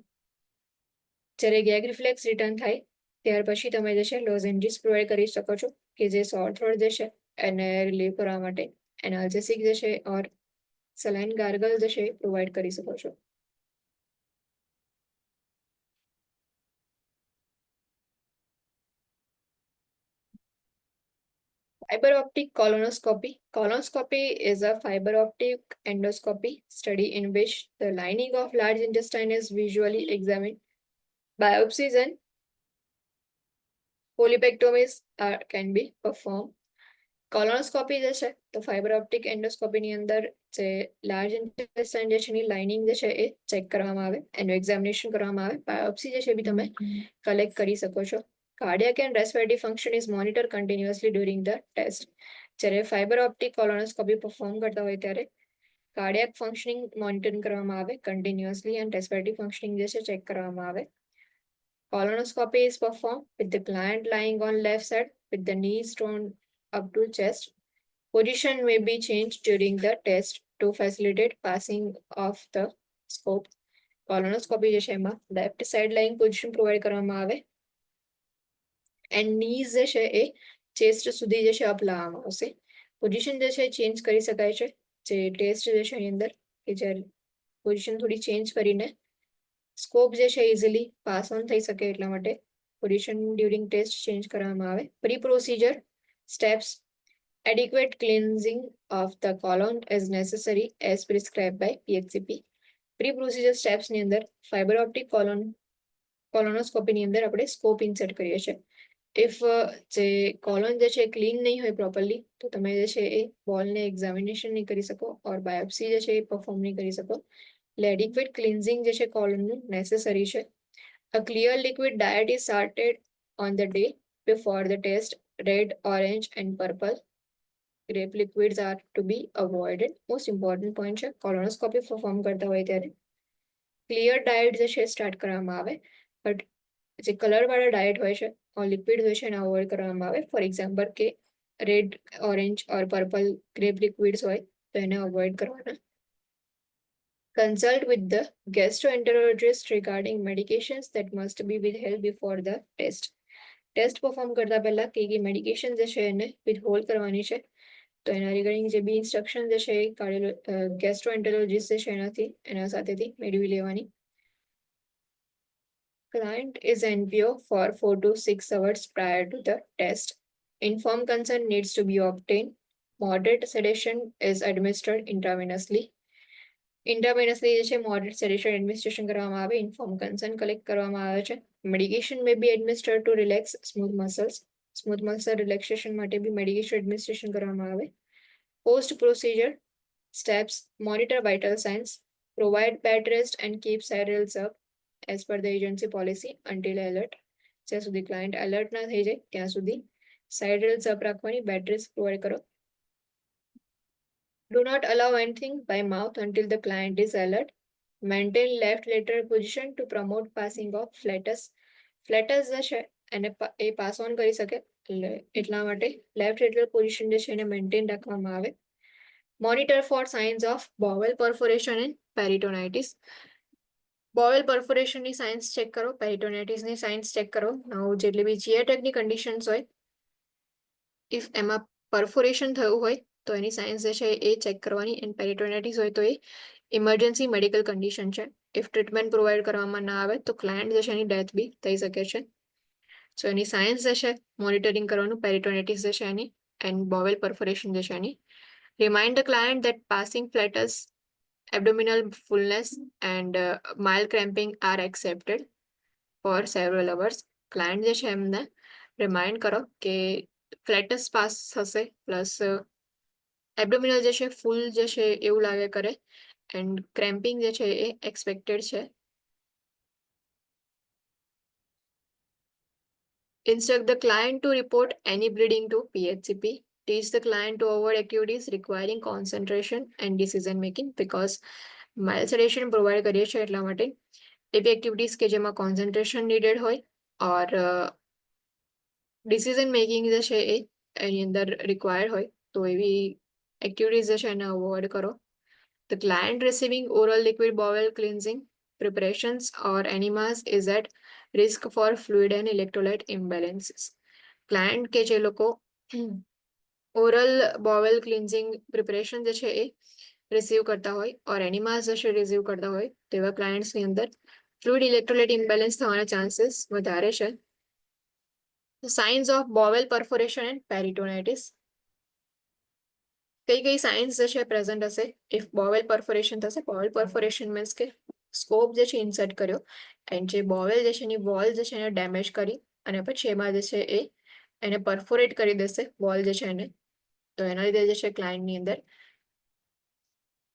જ્યારે ગેગ રિફ્લેક્સ રિટર્ન થાય ત્યાર પછી તમે જે છે લોઝેન્જીસ પ્રોવાઈડ કરી શકો છો કે જે સોર થ્રોટ જે છે એને રિલીવ કરવા માટે એનાલ્જેસિક જે છે ઓર સલાઇન ગાર્ગલ જે છે પ્રોવાઈડ કરી શકો છો. Fiber optic colonoscopy. Colonoscopy is a fiber optic endoscopy study in which the lining of large intestine is visually examined. Biopsies and polypectomies can be performed. Colonoscopy જે છે તો ફાઇબર ઓપ્ટિક એન્ડોસ્કોપીની અંદર જે લાર્જ ઇન્ટેસ્ટાઇન જે છે એની lining જે છે એ check કરવામાં આવે, એનું એક્ઝામિનેશન કરવામાં આવે. બાયોપ્સી જે છે એ બી તમે કલેક્ટ કરી શકો છો. Cardiac and respiratory function is monitor continuously during the test. જ્યારે ફાઇબર ઓપ્ટિક કોલોનોસ્કોપી પરફોર્મ કરતા હોય ત્યારે કાર્ડિયાક ફંક્શનિંગ મોનિટરિંગ કરવામાં આવે કન્ટિન્યુઅસલી એન્ડ રેસ્પિરેટરી ફંક્શનિંગ જે છે ચેક કરવામાં આવે. Colonoscopy is performed with the client lying on left side with the knees drawn up to chest. Position may be changed during the test to facilitate passing of the scope. Colonoscopy જે છે એમાં left side line position provide કરવામાં આવે and knees જે છે એ chest સુધી જે છે અપ લાવવામાં આવશે. પોઝિશન જે છે ચેન્જ કરી શકાય છે જે ટેસ્ટ જે છે એની અંદર કે જ્યારે પોઝિશન થોડી ચેન્જ કરીને સ્કોપ જે છે ઇઝીલી પાસ ઓન થઈ શકે એટલા માટે પોઝિશન ડ્યુરિંગ ટેસ્ટ ચેન્જ કરવામાં આવે. Pre procedure steps. Adequate cleansing of the colon is necessary as prescribed by PHCP. Pre-procedure steps ની અંદર ફાઇબર ઓપ્ટિક કોલોનોસ્કોપીની અંદર આપણે સ્કોપ ઇન્સર્ટ કરીએ છીએ. ઇફ જે કોલોન જે છે ક્લીન નહીં હોય પ્રોપરલી તો તમે જે છે એ બોલને એક્ઝામિનેશન નહીં કરી શકો ઓર બાયોપ્સી જે છે એ પરફોર્મ નહીં કરી શકો. એટલે એડિક્વેટ ક્લિન્ઝિંગ જે છે કોલોનનું નેસેસરી છે. A clear liquid diet is started on the day before the test. Red, orange and purple grape liquids are to be avoided. Most important point છે કોલોનોસ્કોપી પરફોર્મ કરતા હોય ત્યારે ક્લિયર ડાયટ જે છે start કરવામાં આવે but જે કલરવાળા diet હોય છે લિક્વિડ હોય છે એને અવોઇડ કરવામાં આવે. ફોર એક્ઝામ્પલ કે red, orange or purple grape liquids હોય તો એને અવોઇડ કરવાના. Consult with the gastroenterologist regarding medications that must be withheld before the test. Test perform કરતા પહેલા કઈ મેડિકેશન જે છે એને વિથહોલ્ડ કરવાની છે તો એના રિગાર્ડિંગ જે બી ઇન્સ્ટ્રક્શન જે છે એ ગેસ્ટ્રોએન્ટરોલોજીસ્ટ જે છે એના સાથેથી મેળવી લેવાની. Client is NPO for 4 to 6 hours prior to the test. Informed consent needs to be obtained. Moderate sedation is administered intravenously. ઇન્ટ્રાવેનસલી જે છે મોડરેટ સેડેશન એડમિનિસ્ટ્રેશન કરવામાં આવે. ઇન્ફોર્મ કન્સર્ન કલેક્ટ કરવામાં આવે છે. Medication may be administered to relax smooth muscles. Smooth muscle relaxation માટે બી medication administration કરવામાં આવે. Post procedure steps. Monitor vital signs. Provide bed rest and keep side rails up as per the agency policy until alert. જ્યાં સુધી client alert ના થઈ જાય ત્યાં સુધી સાઇડ રેલ્સ અપ રાખવાની, બેડ રેસ્ટ પ્રોવાઈડ કરો. Do not allow anything by mouth until the client is alert. Maintain left lateral position to promote passing of flatus. Flats જે છે એને એ પાસ ઓન કરી શકે એટલે એટલા માટે લેફ્ટ એટ્રિયલ પોઝિશન જે છે એને મેન્ટેન રાખવામાં આવે. Monitor for signs of bowel perforation and peritonitis. Bowel પરફોરેશનની સાઇન્સ ચેક કરો, પેરિટોનાઇટિસની સાઇન્સ ચેક કરો. નવ જેટલી બી જીઆઈ ટ્રેક્ટની કન્ડિશન્સ હોય, ઇફ એમાં પરફોરેશન થયું હોય તો એની સાઇન્સ જે છે એ ચેક કરવાની. એન્ડ પેરિટોનાઇટિસ હોય તો એ ઇમરજન્સી મેડિકલ કન્ડિશન છે. ઇફ ટ્રીટમેન્ટ પ્રોવાઈડ કરવામાં ના આવે તો ક્લાયન્ટ જે છે એની ડેથ બી થઈ શકે છે. સો એની સાયન્સ જે છે મોનિટરિંગ કરવાનું, પેરિટોનાઇટિસ જે છે એની એન્ડ બોવેલ પરફોરેશન જે છે એની. Remind the client that passing flatus, abdominal fullness and mild cramping are accepted for several hours. Client જે છે એમને રિમાઇન્ડ કરો કે ફ્લેટસ પાસ થશે પ્લસ એબ્ડોમિનલ જે છે ફૂલ જે છે એવું લાગે કરે એન્ડ ક્રેમ્પિંગ જે છે એ એક્સપેક્ટેડ છે. Instruct the client to report any bleeding to PHCP. Teach the client to avoid activities requiring concentration and decision making because mild sedation provide કરીએ છીએ એટલા માટે એવી એક્ટિવિટીઝ કે જેમાં કોન્સન્ટ્રેશન નીડેડ હોય ઓર ડિસિઝન મેકિંગ જે છે એ એની અંદર રિક્વાયર્ડ હોય તો એવી એક્ટિવિટીઝ જે છે એને અવોઇડ કરો. The client receiving oral liquid bowel cleansing preparations or enemas is at risk for fluid and electrolyte imbalances. Client કે જે લોકો ઓરલ બોવેલ ક્લિન્ઝિંગ પ્રિપરેશન જે છે એ રિસીવ કરતા હોય ઓર એનિમાસ જે છે રિસીવ કરતા હોય તેવા ક્લાયન્ટ્સની અંદર ફ્લુઇડ ઇલેક્ટ્રોલાઇટ ઇમ્બેલેન્સ થવાના ચાન્સીસ વધારે છે. Signs of bowel perforation and peritonitis. કઈ કઈ સાઇન્સ જે છે પ્રેઝન્ટ હશે ઇફ બોવેલ પરફોરેશન થશે? બોવેલ પરફોરેશન મીન્સ કે સ્કોપ જે છે ઇન્સર્ટ કર્યો એન્ડ જે બોવેલ જે છે એની વોલ જે છે એને ડેમેજ કરી અને પછી એમાં જે છે એ એને પરફોરેટ કરી દેશે વોલ જે છે એને. તો એના લીધે જે છે ક્લાયન્ટની અંદર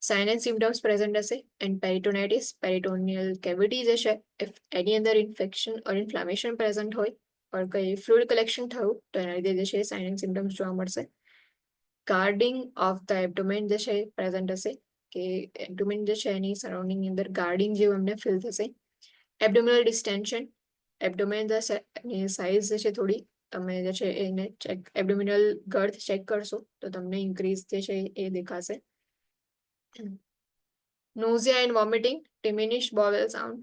સાઇન એન્ડ સિમ્ટમ્સ પ્રેઝન્ટ હશે. એન્ડ પેરિટોનાઇટિસ, પેરિટોનિયલ કેવિટી જે છે ઇફ એની અંદર ઇન્ફેક્શન ઓર ઇન્ફ્લામેશન પ્રેઝન્ટ હોય ઓર કઈ ફ્લુઇડ કલેક્શન થયું તો એના લીધે જે છે સાઇન એન્ડ સિમ્ટમ્સ જોવા મળશે. ગાર્ડિંગ ઓફ ધ એબ્ડોમેન જે છે પ્રેઝન્ટ હશે કે એબ્ડોમેન જે છે એની સરાઉન્ડિંગની અંદર ગાર્ડિંગ જેવું અમને ફીલ થશે. એબ્ડોમિનલ ડિસ્ટેન્શન, એબ્ડોમેન જે છે એની સાઇઝ જે છે થોડી તમે જે છે એને ચેક એબ્ડોમિનલ ગર્થ ચેક કરશો તો તમને ઇન્ક્રીઝ જે છે એ દેખાશે. Nausea and vomiting, diminish bowel sound.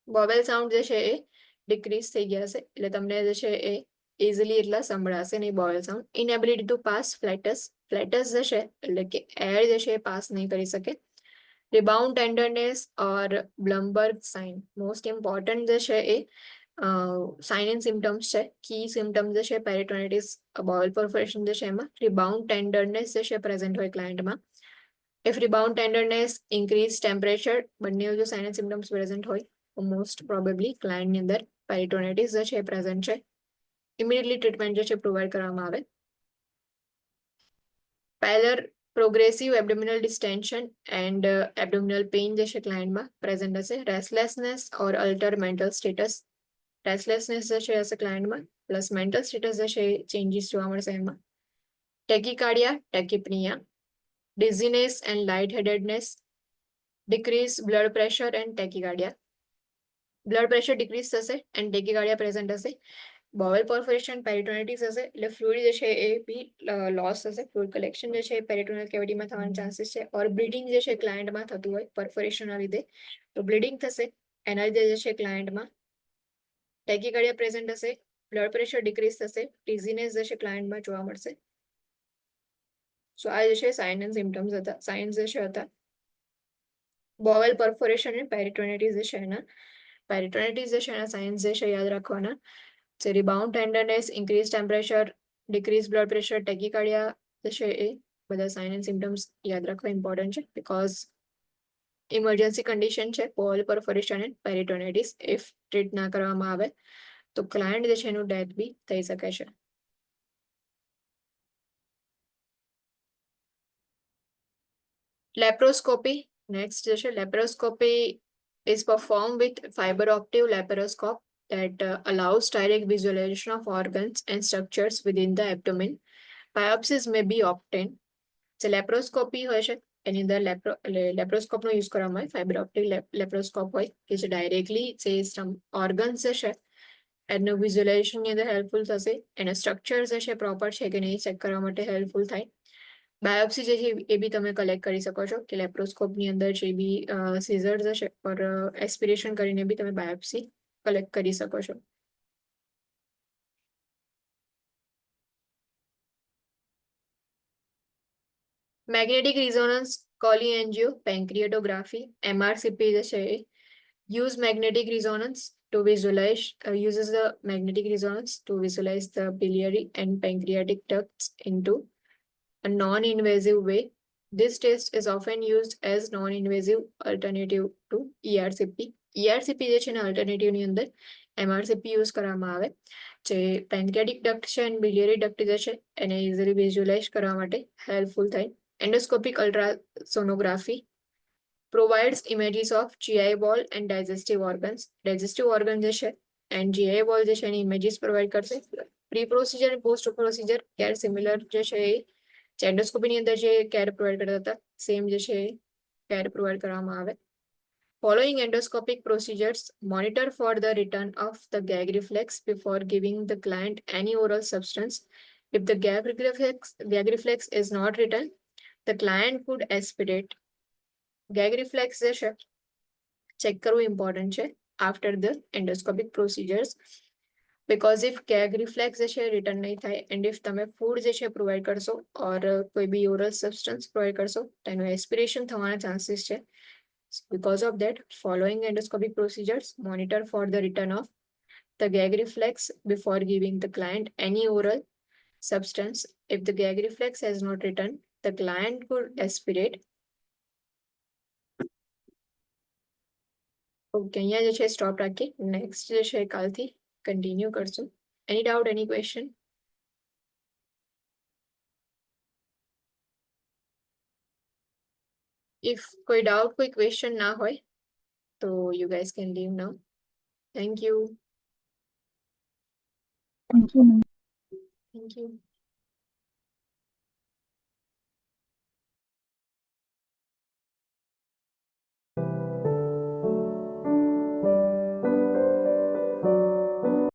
Bowel sound જે છે એ ડિક્રીઝ થઈ ગયા છે એટલે તમને જે છે એ ઇઝીલી એટલા સંભળાશે નહીં bowel sound. Inability to pass flatus, flatus જે છે એટલે કે એર જે છે એ પાસ નહીં કરી શકે. રિબાઉન્ડ ટેન્ડરનેસ ઓર બ્લમ્બર્ગ સાઇન, મોસ્ટ ઇમ્પોર્ટન્ટ જે છે એ સાઇન એન્ડ સિમ્ટમ્સ છે. કી સિમ્ટમ્સ જે છે પેરિટોનાઇટિસ બોવેલ પરફોરેશન જે છે એમાં રિબાઉન્ડ ટેન્ડરનેસ જે છે પ્રેઝન્ટ હોય ક્લાયન્ટમાં. If rebound tenderness, increase temperature, બંને જો સાઇન એન્ડ સિમ્ટમ્સ પ્રેઝન્ટ હોય તો મોસ્ટ પ્રોબેબલી ક્લાયન્ટની અંદર પેરિટોનાઇટિસ જે છે એ પ્રેઝન્ટ છે. ઇમિડિયેટલી ટ્રીટમેન્ટ જે છે પ્રોવાઈડ કરવામાં આવે. પેલર progressive abdominal ડિસ્ટેન્શન and abdominal pain જે છે ક્લાયન્ટમાં પ્રેઝન્ટ હશે. રેસ્ટલેસનેસ ઓર અલ્ટર મેન્ટલ સ્ટેટસ, રેસ્ટલેસનેસ જે છે હશે ક્લાયન્ટમાં પ્લસ મેન્ટલ સ્ટેટસ જે છે ચેન્જીસ જોવા મળશે એમાં. ટેકીકાર્ડિયા, ટેકીપ્નિયા, dizziness and lightheadedness, decrease blood pressure and tachycardia. Blood pressure decrease થશે એન્ડ ટેકીકાર્ડિયા પ્રેઝન્ટ હશે. બોવેલ પરફોરેશન પેરિટોનાઇટિસ હશે એટલે ફ્લુઇડ જે છે એ બી લોસ થશે. ફ્લુઇડ કલેક્શન જે છે પેરિટોનિયલ કેવિટીમાં થવાના ચાન્સીસ છે ઓર બ્લીડિંગ જે છે ક્લાયન્ટમાં થતું હોય પરફોરેશનના લીધે તો બ્લીડિંગ થશે. એના લીધે જે છે ક્લાયન્ટમાં ટેકીકાર્ડિયા પ્રેઝન્ટ હશે, બ્લડ પ્રેશર ડિક્રીઝ થશે, ડિઝીનેસ જે છે ક્લાયન્ટમાં જોવા મળશે. સો આ જે છે સાઇન એન્ડ સિમ્ટમ્સ હતા, સાઇન્સ જે છે હતા બોવેલ પરફોરેશન અને પેરિટોનાઇટિસ જે છે એના. પેરિટોનાઇટિસ જે છે એના સાઇન્સ જે છે યાદ રાખવાના છે. Rebound tenderness, increase temperature, decrease blood pressure, tachycardia જે છે એ બધા સાઇન એન્ડ સિમ્ટમ્સ યાદ રાખવા ઇમ્પોર્ટન્ટ છે બીકોઝ ઇમરજન્સી કન્ડિશન છે bowel perforation and પેરિટોનાઇટિસ. If treat ના કરવામાં આવે તો ક્લાયન્ટ જે છે એનું ડેથ બી થઈ શકે છે. લેપ્રોસ્કોપી નેક્સ્ટ જે છે. Laparoscopy is performed with fiber optic laparoscope that allows direct visualization of organs and structures within the abdomen. Biopsies may be obtained. જે લેપ્રોસ્કોપી હોય છે એની અંદર લેપ્રોસ્કોપનો યુઝ કરવામાં આવે. ફાઇબર ઓપ્ટિક લેપ્રોસ્કોપ હોય કે જે ડાયરેક્ટલી જે ઓર્ગન્સ જે છે એનું વિઝ્યુલાઇઝેશનની અંદર હેલ્પફુલ થશે. એના સ્ટ્રક્ચર્સ હશે પ્રોપર છે કે નહીં ચેક કરવા માટે હેલ્પફુલ થાય. બાયોપ્સી જે છે એ બી તમે કલેક્ટ કરી શકો છો કે લેપ્રોસ્કોપની અંદર જે બી સીઝર્સ હશે ઓર એસ્પિરેશન કરીને બી તમે બાયોપ્સી કલેક્ટ કરી શકો છો. મેગ્નેટિક રિઝોનન્સ, કોલિએન્જિયો, પેન્ક્રિએટોગ્રાફી, MRCP જે છે એ use magnetic resonance to visualize uses the magnetic resonance to visualize the biliary and pancreatic ducts into a non-invasive way. This test is often used as non-invasive alternative to ERCP. ERCP જે છે ને alternative ની અંદર MRCP use કરવામાં આવે. જે pancreatic duct છે અને બિલિયરી ડક્ટ જે છે એને ઇઝીલી વિઝ્યુલાઇઝ કરવા માટે હેલ્પફુલ થાય. Endoscopic ultrasonography provides images of GI wall and digestive organs. Digestive organ જે છે and GI wall જે છે એની images provide કરશે. પ્રી પ્રોસિજર અને પોસ્ટ પ્રોસિજર કેર સિમિલર જે છે એ એન્ડોસ્કોપીની અંદર જે કેર પ્રોવાઈડ કરતા હતા સેમ જે છે કેર પ્રોવાઈડ કરવામાં આવે. Following endoscopic procedures, monitor for the return of the gag reflex before giving the client any oral substance. If the gag reflex is not returned, the client could aspirate. Gag reflex જે છે check કરવું important છે after the endoscopic procedures. Because if gag reflex જે છે return નહીં થાય and if તમે food જે છે પ્રોવાઈડ કરશો ઓર કોઈ બી ઓરલ સબસ્ટન્સ પ્રોવાઈડ કરશો તો એનું એસ્પિરેશન થવાના ચાન્સીસ છે. Because of that, following endoscopic procedures, monitor for the return of the gag reflex before giving the client any oral substance. If the gag reflex has not returned, the client could aspirate. Okay, અહીંયા જે છે stop રાખીએ. Next જે છે કાલથી continue કરશું. એની doubt, any question? If કોઈ doubt, કોઈ ક્વેશ્ચન ના હોય તો you guys can live now. Thank you. Thank you, ma'am. Thank you.